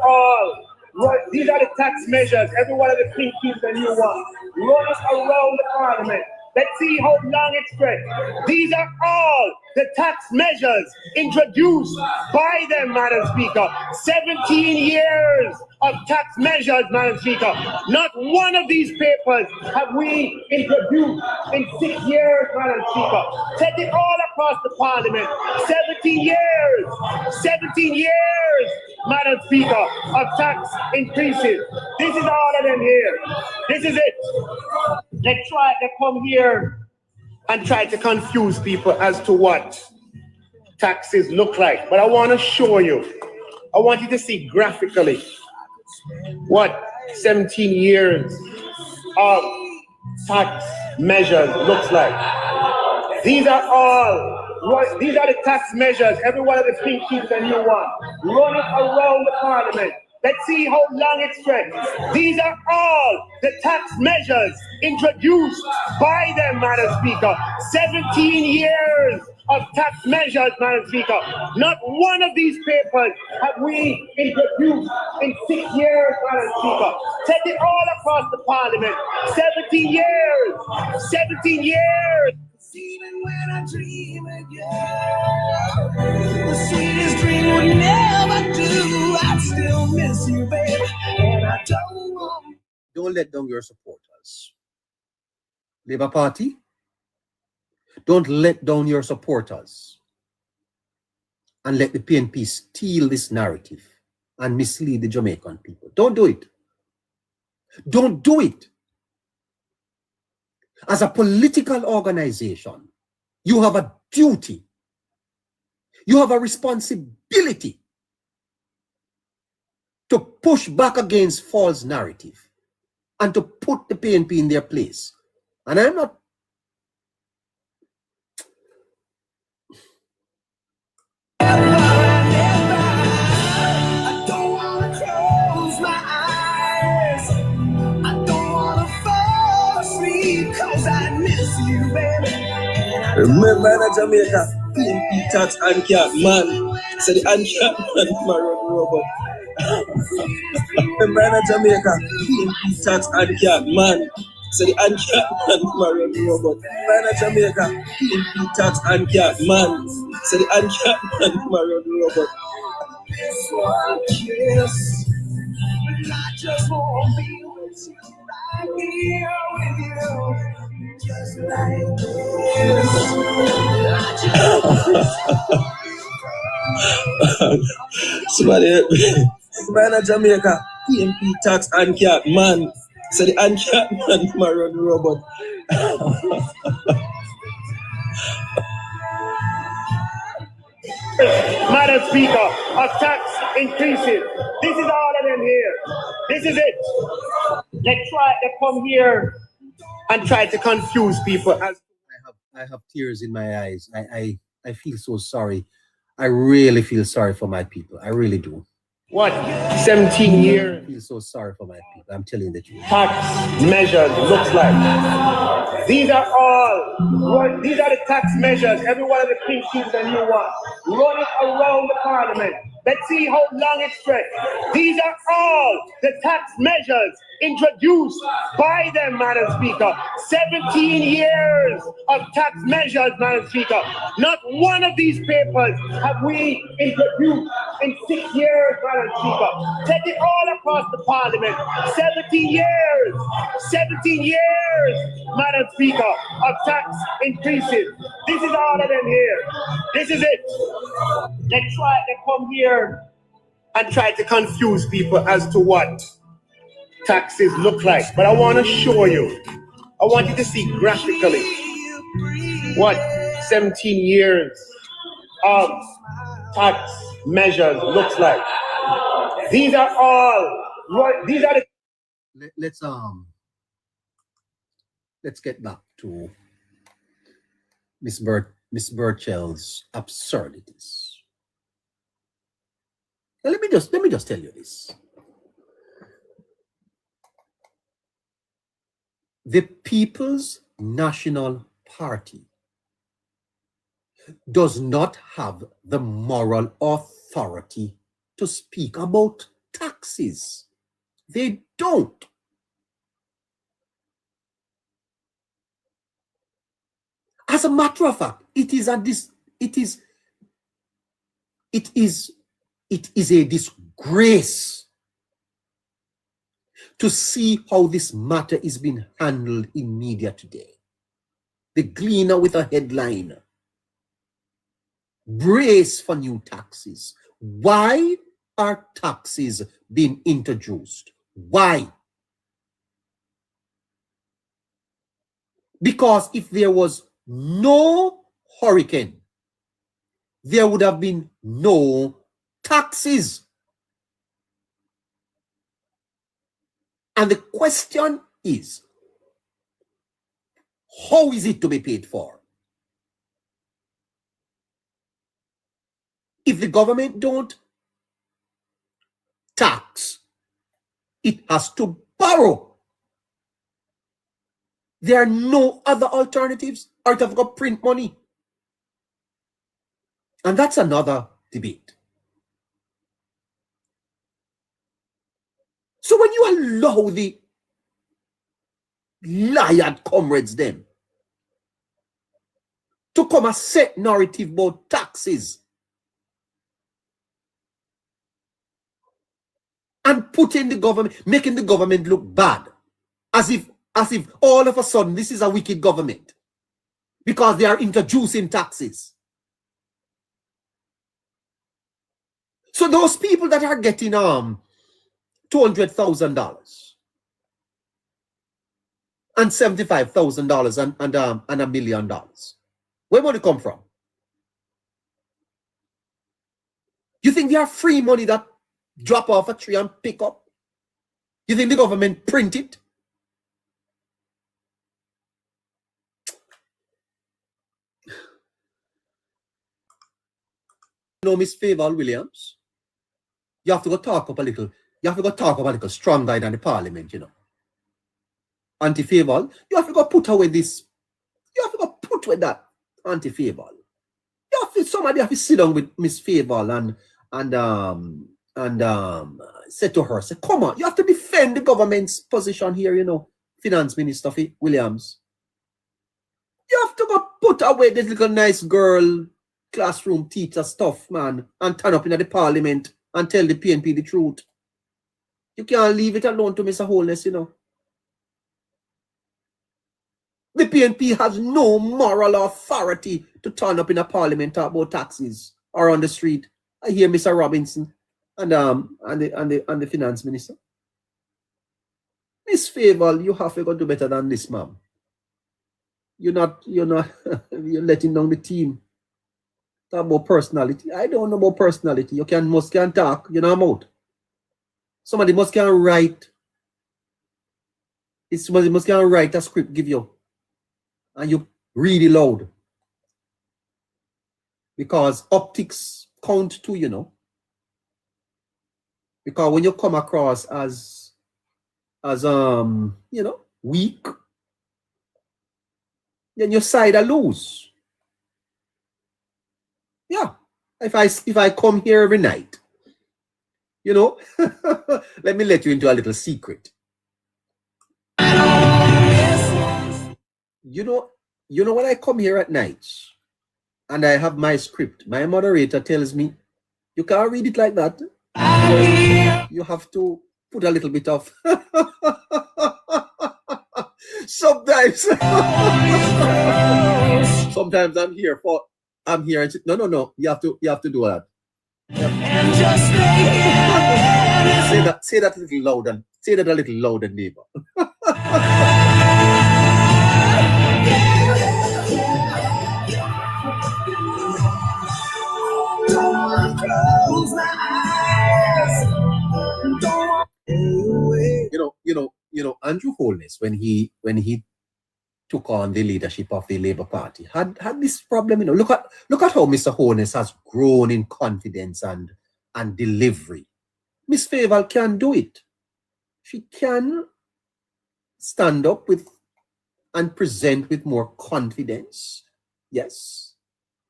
[SPEAKER 9] the tax measures, every one of the pink keys that you want, running around the parliament. Let's see how long it stretches. These are all the tax measures introduced by them, Madam Speaker. 17 years of tax measures, Madam Speaker. Not one of these papers have we introduced in 6 years, Madam Speaker. Take it all across the parliament. 17 years, Madam Speaker, of tax increases. This is all of them here. This is it. Let's try to come here and try to confuse people as to what taxes look like. But I want to show you. I want you to see graphically what 17 years of tax measures looks like. These are these are the tax measures, every one of the pink sheets a new one, running around the parliament. Let's see how long it stretches. These are all the tax measures introduced by them, Madam Speaker. 17 years of tax measures, Madam Speaker. Not one of these papers have we introduced in 6 years, Madam Speaker. Take it all across the parliament. 17 years. 17 years. Even when I dream again, the sweetest dream would never do. I still miss you, baby, and I don't want.
[SPEAKER 2] Don't let down your supporters. Labour Party, don't let down your supporters and let the PNP steal this narrative and mislead the Jamaican people. Don't do it. Don't do it. As a political organization, you have a duty. You have a responsibility to push back against false narrative and to put the PNP in their place. And I'm not...
[SPEAKER 12] I don't want to close my eyes. I don't want to fall asleep because I miss you, baby.
[SPEAKER 13] Remember in Jamaica, PNP tax and cat man. So the uncat man married robot. Remember in Jamaica, PNP tax and cat man. So the uncat man married robot. Remember in Jamaica, PNP tax and cat man. So the uncat man married robot.
[SPEAKER 12] This one kiss, and I just want to be with you right here with you, just like this.
[SPEAKER 13] Somebody, man in Jamaica, PNP tax and cat man. So the uncat man married robot.
[SPEAKER 9] Madam Speaker, of tax increases. This is all of them here. This is it. They come here and try to confuse people. As
[SPEAKER 2] I have tears in my eyes. I feel so sorry. I really feel sorry for my people. I really do.
[SPEAKER 9] What? 17 years.
[SPEAKER 2] I feel so sorry for my people. I'm telling the truth.
[SPEAKER 9] Tax measures looks like. These are the tax measures, every one of the pink sheets a new one, running around the parliament. Let's see how long it stretches. These are all the tax measures introduced by them, Madam Speaker. 17 years of tax measures, Madam Speaker. Not one of these papers have we introduced in 6 years, Madam Speaker. Take it all across the parliament. 17 years. 17 years, Madam Speaker, of tax increases. This is all of them here. This is it. They come here and try to confuse people as to what taxes look like. But I want to show you. I want you to see graphically what 17 years of tax measures looks like. These are the...
[SPEAKER 2] Let's get back to Miss Burchell's absurdities. Now, let me just tell you this. The People's National Party does not have the moral authority to speak about taxes. They don't. As a matter of fact, it is a disgrace to see how this matter is being handled in media today. The Gleaner with a headline: brace for new taxes. Why are taxes being introduced? Why? Because if there was no hurricane, there would have been no taxes. And the question is, how is it to be paid for? If the government don't tax, it has to borrow. There are no other alternatives, or it have got print money. And that's another debate. So when you allow the liar comrades them to come and set narrative about taxes and putting the government, making the government look bad, as if all of a sudden this is a wicked government because they are introducing taxes. So those people that are getting $200,000 and $75,000 and $1 million, where money come from? You think they are free money that drop off a tree and pick up? You think the government print it? You know, Miss Favour Williams, you have to go talk up a little. You have to go talk up a little stronger than the parliament, you know. Anti-Favour, you have to go put away this. You have to go put away that anti-Favour. You have to, somebody have to sit down with Miss Favour and say to her, say, come on, you have to defend the government's position here, you know, Finance Minister Williams. You have to go put away this little nice girl, classroom teacher stuff, man, and turn up in the parliament and tell the PNP the truth. You can't leave it alone to Mr. Holness, you know. The PNP has no moral authority to turn up in a parliament talk about taxes or on the street. I hear Mr. Robinson and the finance minister. Miss Favour, you have to go do better than this, ma'am. You're not you're letting down the team. Talk about personality. I don't know about personality. You must can talk, you know I'm out. Somebody must can write. Somebody must can write a script, give you. And you read it loud. Because optics count too, you know. Because when you come across as you know, weak, then your side are lose. Yeah. If I come here every night, you know, let me let you into a little secret. You know when I come here at night and I have my script, my moderator tells me, you can't read it like that. You have to put a little bit of sometimes I'm here and no, you have to do that. Say that a little louder. Say that a little louder, neighbor. You know, Andrew Holness, when he took on the leadership of the Labour Party, had this problem. You know, look at how Mr. Holness has grown in confidence and delivery. Miss Favour can do it. She can stand up with and present with more confidence. Yes,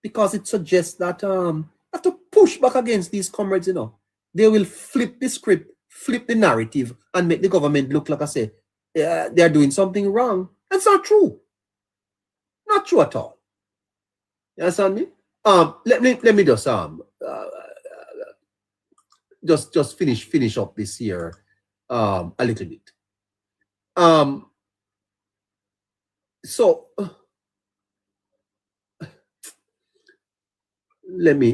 [SPEAKER 2] because it suggests that have to push back against these comrades. You know, they will flip the script, flip the narrative, and make the government look like I say they're doing something wrong. That's not true. Not true at all. You understand me? Let me just finish up this here a little bit. So let me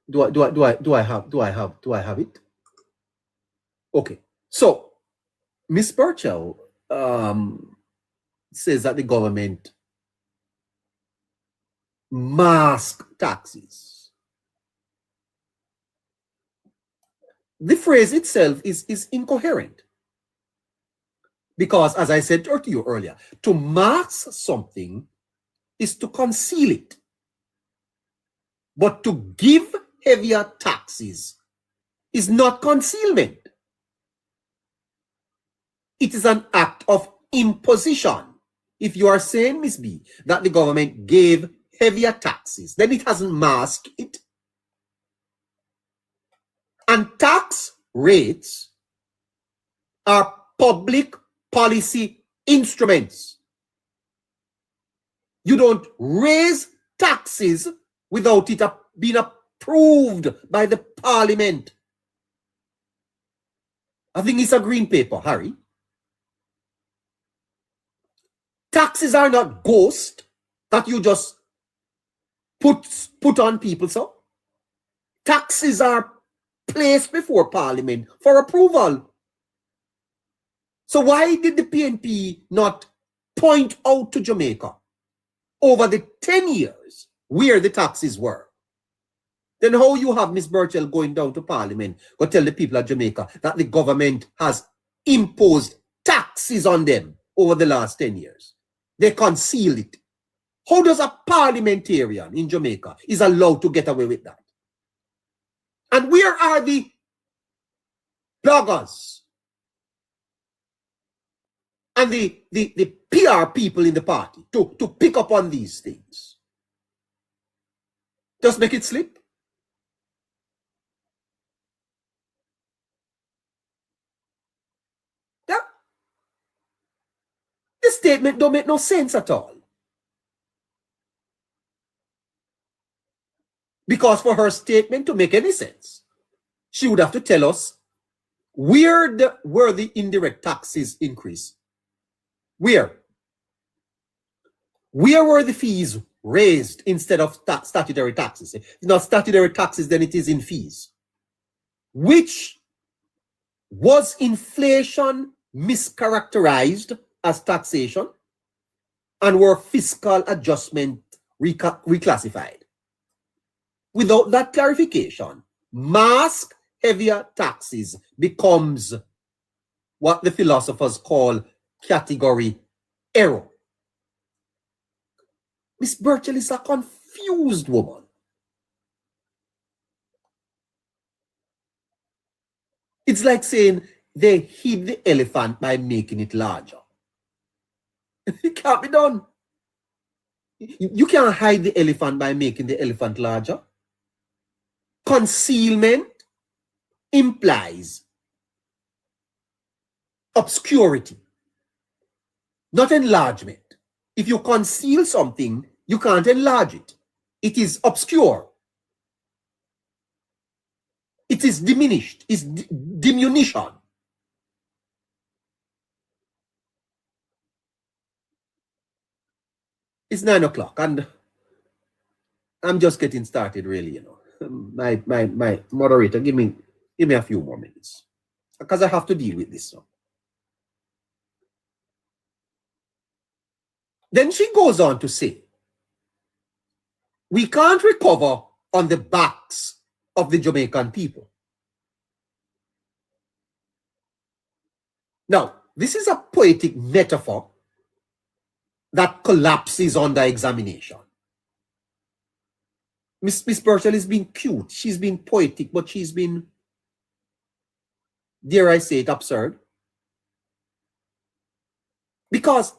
[SPEAKER 2] do I have it? Okay. So Miss Burchell says that the government mask taxes. the phrase itself is incoherent. Because, as I said to you earlier, to mask something is to conceal it. But to give heavier taxes is not concealment. It is an act of imposition. If you are saying, Miss B, that the government gave heavier taxes, then it hasn't masked it. And tax rates are public policy instruments. You don't raise taxes without it being approved by the parliament. I think it's a green paper, Harry. Taxes are not ghosts that you just put on people, so. Taxes are placed before parliament for approval. So why did the PNP not point out to Jamaica over the 10 years where the taxes were? Then how you have Miss Burchell going down to parliament go tell the people of Jamaica that the government has imposed taxes on them over the last 10 years? They conceal it. How does a parliamentarian in Jamaica is allowed to get away with that? And where are the bloggers and the PR people in the party to pick up on these things? Just make it slip. Yeah. This statement don't make no sense at all. Because for her statement to make any sense, she would have to tell us where were the indirect taxes increase? Where? Where were the fees raised instead of statutory taxes? If not statutory taxes, then it is in fees. Which was inflation mischaracterized as taxation and were fiscal adjustment reclassified? Without that clarification, mask heavier taxes becomes what the philosophers call category error. Miss Burchell is a confused woman. It's like saying they hid the elephant by making it larger. It can't be done. You can't hide the elephant by making the elephant larger. Concealment implies obscurity, not enlargement. If you conceal something, you can't enlarge it. It is obscure. It is diminished. It's diminution. It's 9 o'clock and I'm just getting started, really, you know. My moderator, give me a few more minutes because I have to deal with this now. Then she goes on to say, we can't recover on the backs of the Jamaican people. Now, this is a poetic metaphor that collapses under examination. Miss Burchell is being cute. She's been poetic, but she's been, dare I say it, absurd. Because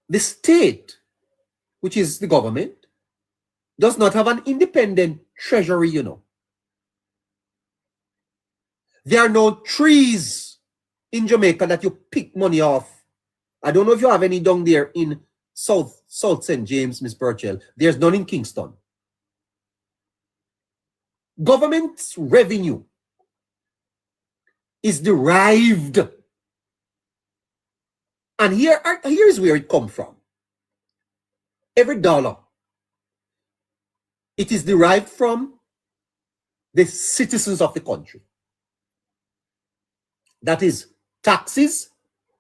[SPEAKER 2] the state, which is the government, does not have an independent treasury, you know. There are no trees in Jamaica that you pick money off. I don't know if you have any down there in South St. James, Miss Burchell. There's none in Kingston. Government's revenue is derived. And here's where it comes from. Every dollar, it is derived from the citizens of the country. That is taxes,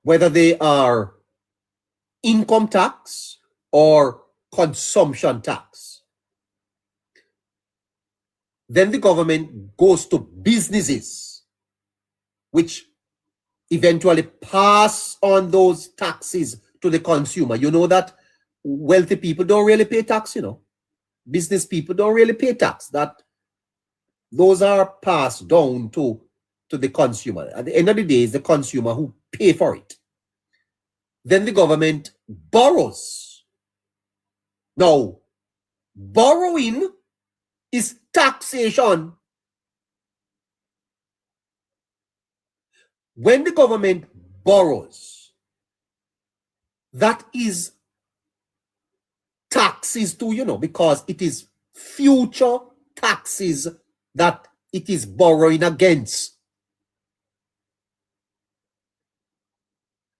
[SPEAKER 2] whether they are income tax or consumption tax. Then the government goes to businesses, which eventually pass on those taxes to the consumer. You know that wealthy people don't really pay tax, you know. Business people don't really pay tax. That those are passed down to the consumer. At the end of the day, it's the consumer who pay for it. Then the government borrows. Now, borrowing is taxation. When the government borrows, that is taxes too, you know, because it is future taxes that it is borrowing against.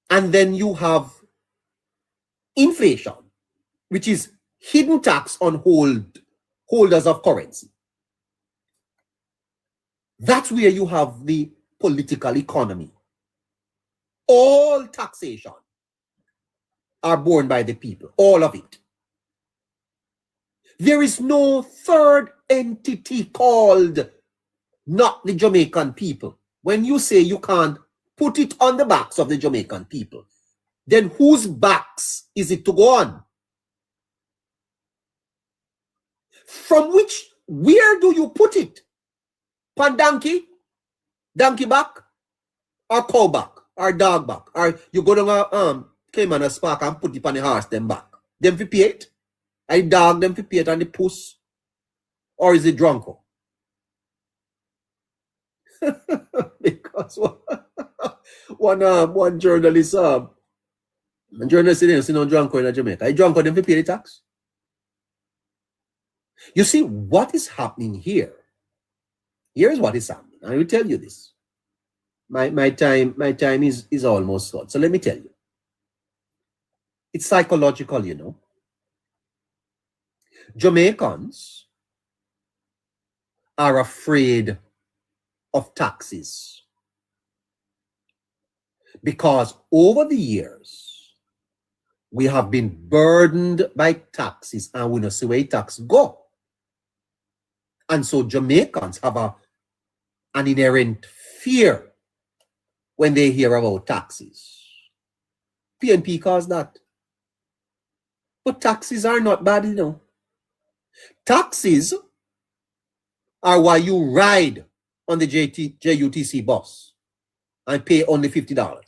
[SPEAKER 2] And then you have inflation, which is hidden tax on holders of currency. That's where you have the political economy. All taxation are borne by the people, all of it. There is no third entity called not the Jamaican people. When you say you can't put it on the backs of the Jamaican people, then whose backs is it to go on? From where do you put it? Pan donkey back, or cow back, or dog back, or you go down Cayman a spark and put it on the horse them back. Them fi pay it? I dog them fi pay it on the puss, or is it drunko? Because one journalist didn't see no drunko in Jamaica. I drunko them fi pay the tax. You see what is happening here. Here's what is happening. I will tell you this. My time is almost gone. So let me tell you. It's psychological, you know. Jamaicans are afraid of taxes because over the years we have been burdened by taxes and we don't see where tax go. And so Jamaicans have an inherent fear when they hear about taxes. PNP caused that. But taxes are not bad, you know. Taxes are why you ride on the JUTC bus and pay only $50.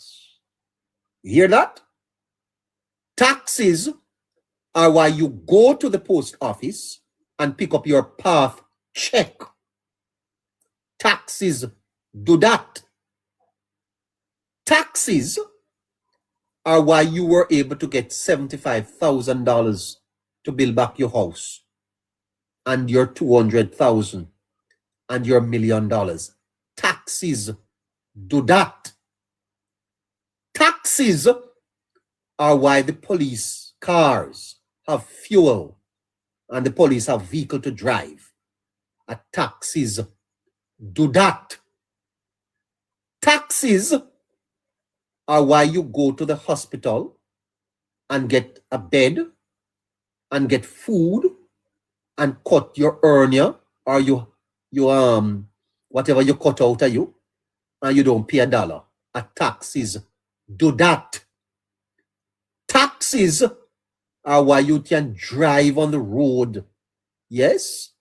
[SPEAKER 2] You hear that? Taxes are why you go to the post office and pick up your path check. Taxes do that. Taxes are why you were able to get $75,000 to build back your house and your $200,000 and your $1 million. Taxes do that. Taxes are why the police cars have fuel and the police have vehicle to drive. Taxes do that. Taxes are why you go to the hospital and get a bed and get food and cut your hernia or you whatever you cut out of you and you don't pay $1. Taxes do that. Taxes are why you can drive on the road. Yes?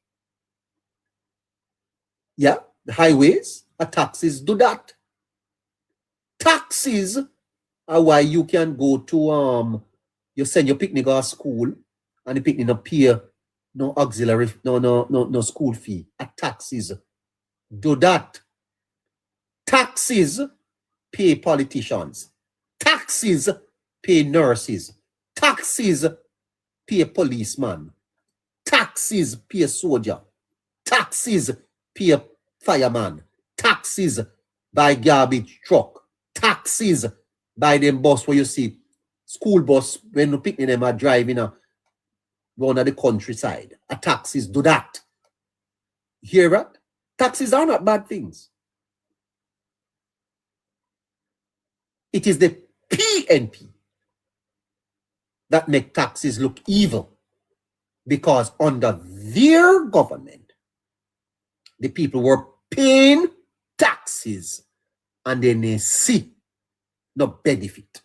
[SPEAKER 2] Yeah, the highways, taxes do that. Taxes are why you can go to you send your picnic to school and the picnic no pay no auxiliary, no school fee. Taxes do that. Taxes pay politicians. Taxes pay nurses. Taxes pay policeman. Taxes pay soldier. Taxes pay fireman. Taxes buy garbage truck. Taxes by them bus where you see school bus when you pick them are driving around the countryside. Taxes do that. Hear that? Taxes are not bad things. It is the PNP that make taxes look evil because under their government, the people were paying taxes and then they see no benefit.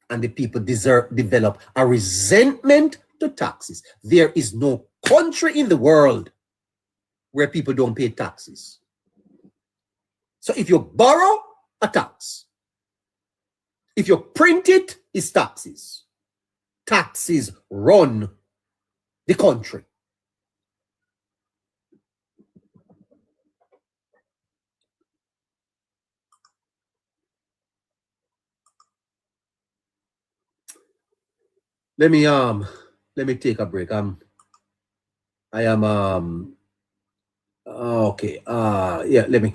[SPEAKER 2] And the people develop a resentment to taxes. There is no country in the world where people don't pay taxes. So if you borrow, a tax. If you print it, it's taxes. Taxes run the country. Let me take a break. Okay. Yeah, let me.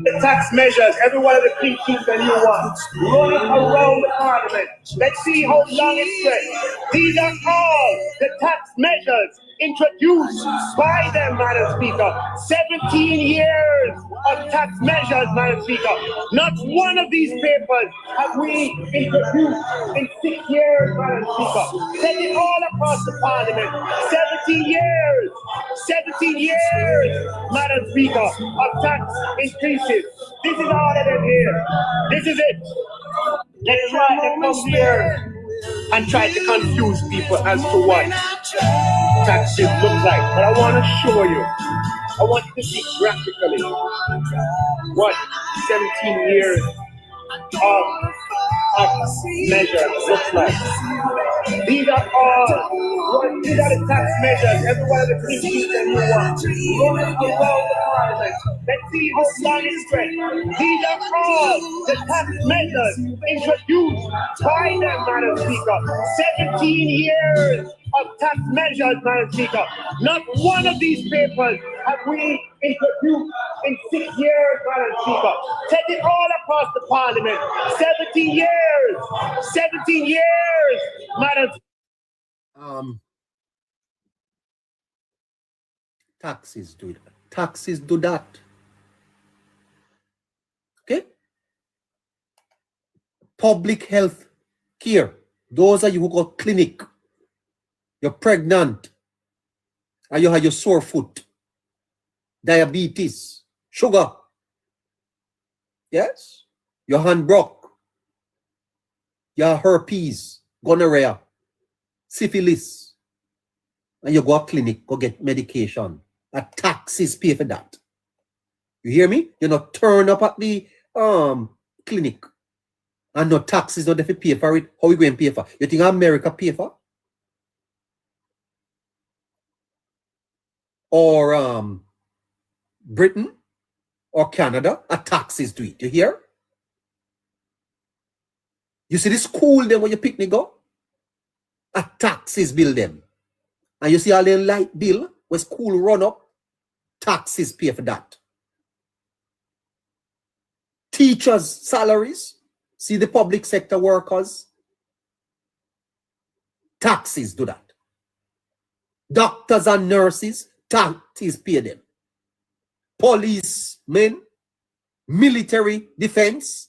[SPEAKER 9] The tax measures, every one of the key things that you want, running around the parliament. Let's see how long it stretches. These are all the tax measures introduced by them, Madam Speaker. 17 years of tax measures, Madam Speaker. Not one of these papers have we introduced in 6 years, Madam Speaker. Send it all across the parliament. 17 years, 17 years, Madam Speaker, of tax increases. This is all of them here. This is it. They try to come here and try to confuse people as to what taxes look like. But I want to show you. I want you to see graphically what 17 years of tax measures looks like. These are the tax measures. Every one of the things that you want. Running around the parliament. Let's see how long it stretches. These are all the tax measures introduced by them, Madam Speaker. 17 years of tax measures, Madam Speaker. Not one of these papers have we introduced in 6 years, Madam Speaker. Take it all across the parliament. 17 years. 17 years, Madam.
[SPEAKER 2] Taxes do it. Taxes do that. Okay? Public health care. Those are you who go clinic. You're pregnant. Or you have your sore foot. Diabetes. Sugar. Yes? Your hand broke. Your herpes. Gonorrhea. Syphilis. And you go to clinic, go get medication. A taxes pay for that. You hear me? You not turn up at the clinic. And no taxes not if pay for it. How we going to pay for? You think America pay for? Or Britain or Canada? A taxes do it. You hear? You see the school them when you picnic go? A taxes bill them. And you see all the light bill when school run up, taxes pay for that. Teachers' salaries, see the public sector workers, taxes do that. Doctors and nurses, taxes pay them. Policemen, military defense,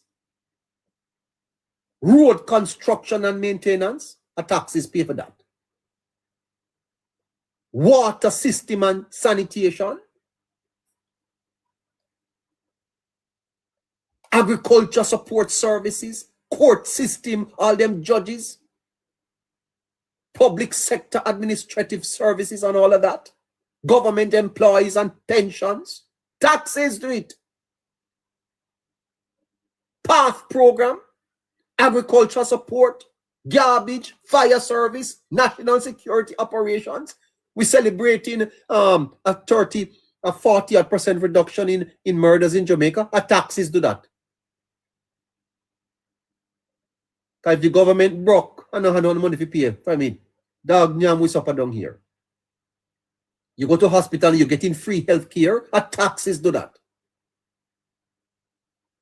[SPEAKER 2] road construction and maintenance, a taxes pay for that. Water system and sanitation, agriculture support services, court system, all them judges, public sector administrative services and all of that, government employees and pensions, taxes do it. PATH program, agriculture support, garbage, fire service, national security operations. We're celebrating a 40% reduction in murders in Jamaica. Our taxes do that. Because if the government broke, I don't have no money to pay. I mean, dog nyam we suffer down here. You go to hospital, you're getting free health care. Our taxes do that.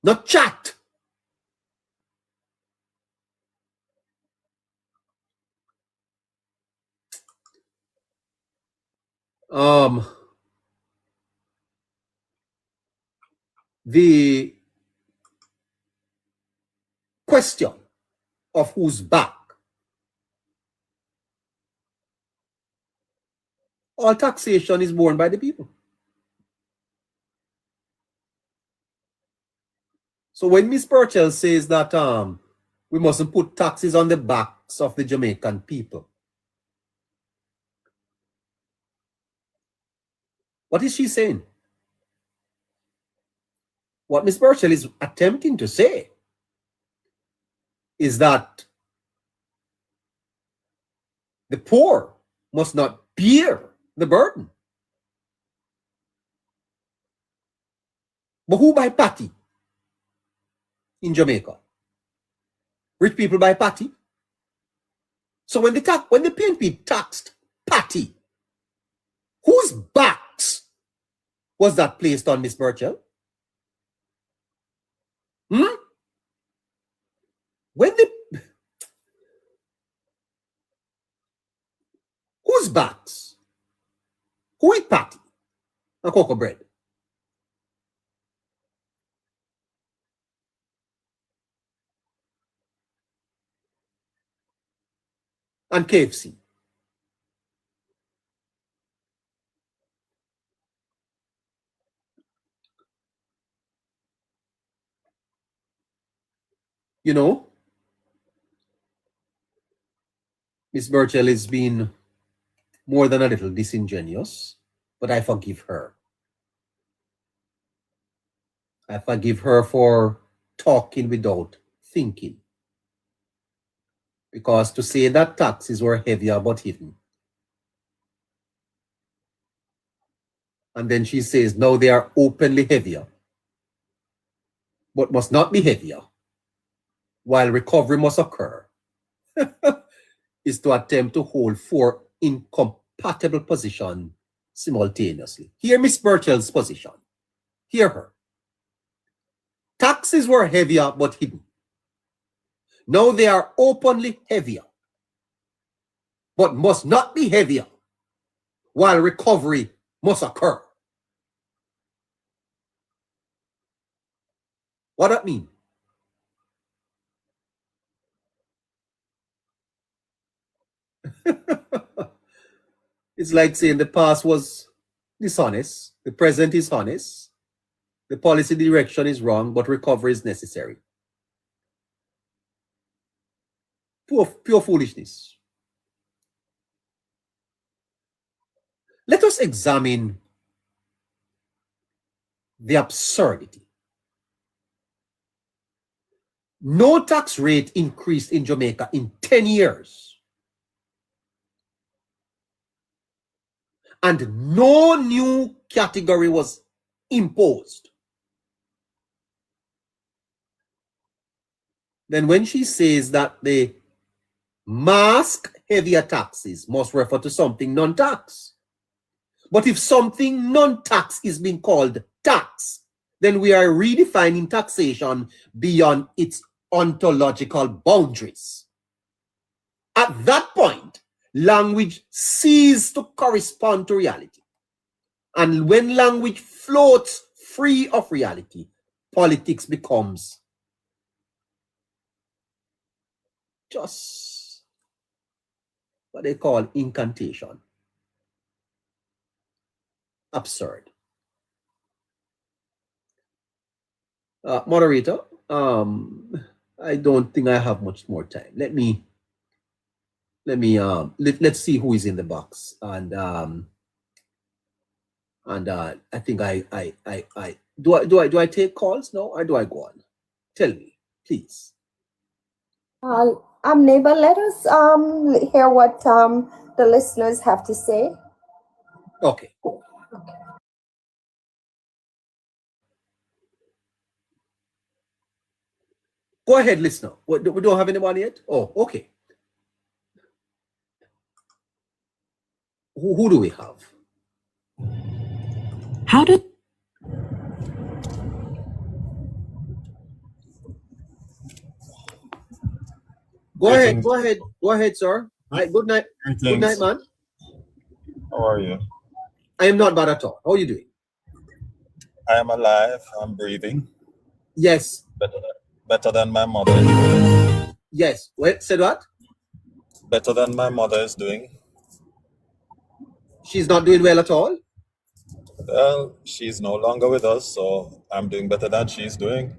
[SPEAKER 2] Not chat. The question of who's back. All taxation is borne by the people. So when Ms. Burchell says that we mustn't put taxes on the backs of the Jamaican people, what is she saying? What Ms. Burchell is attempting to say is that the poor must not bear the burden. But who buy patty in Jamaica? Rich people buy patty. So when the PNP taxed patty, whose backs was that placed on, Ms. Burchell? Whose backs? Who eat patty and cocoa bread? And KFC. You know, Miss Burchell has been more than a little disingenuous, but I forgive her. I forgive her for talking without thinking. Because to say that taxes were heavier but hidden, and then she says, no, they are openly heavier, but must not be heavier, while recovery must occur, is to attempt to hold four incompatible positions simultaneously. Hear Miss Burchell's position. Hear her. Taxes were heavier but hidden. Now they are openly heavier, but must not be heavier, while recovery must occur. What that mean? It's like saying the past was dishonest, the present is honest, the policy direction is wrong, but recovery is necessary. Pure foolishness. Let us examine the absurdity. No tax rate increased in Jamaica in 10 years. And no new category was imposed. Then when she says that the mask heavier taxes must refer to something non-tax. But if something non-tax is being called tax, then we are redefining taxation beyond its ontological boundaries. At that point, language ceases to correspond to reality. And when language floats free of reality, politics becomes just what they call incantation. Absurd. Moderator, I don't think I have much more time. Let's see who is in the box, and I think do I take calls now, or do I go on? Tell me, please.
[SPEAKER 1] Neighbor, let us hear what the listeners have to say.
[SPEAKER 2] Okay. Go ahead, listener. We don't have anyone yet? Oh, okay. Who do we have?
[SPEAKER 14] How do...
[SPEAKER 2] Go ahead, sir. Hi, good night. Good night, man.
[SPEAKER 15] How are you?
[SPEAKER 2] I am not bad at all. How are you doing?
[SPEAKER 14] I am alive. I'm breathing.
[SPEAKER 2] Yes.
[SPEAKER 14] Better than my mother is doing.
[SPEAKER 2] Yes. Wait, said what?
[SPEAKER 14] Better than my mother is doing.
[SPEAKER 2] She's not doing well at all?
[SPEAKER 14] Well, she's no longer with us, so I'm doing better than she's doing.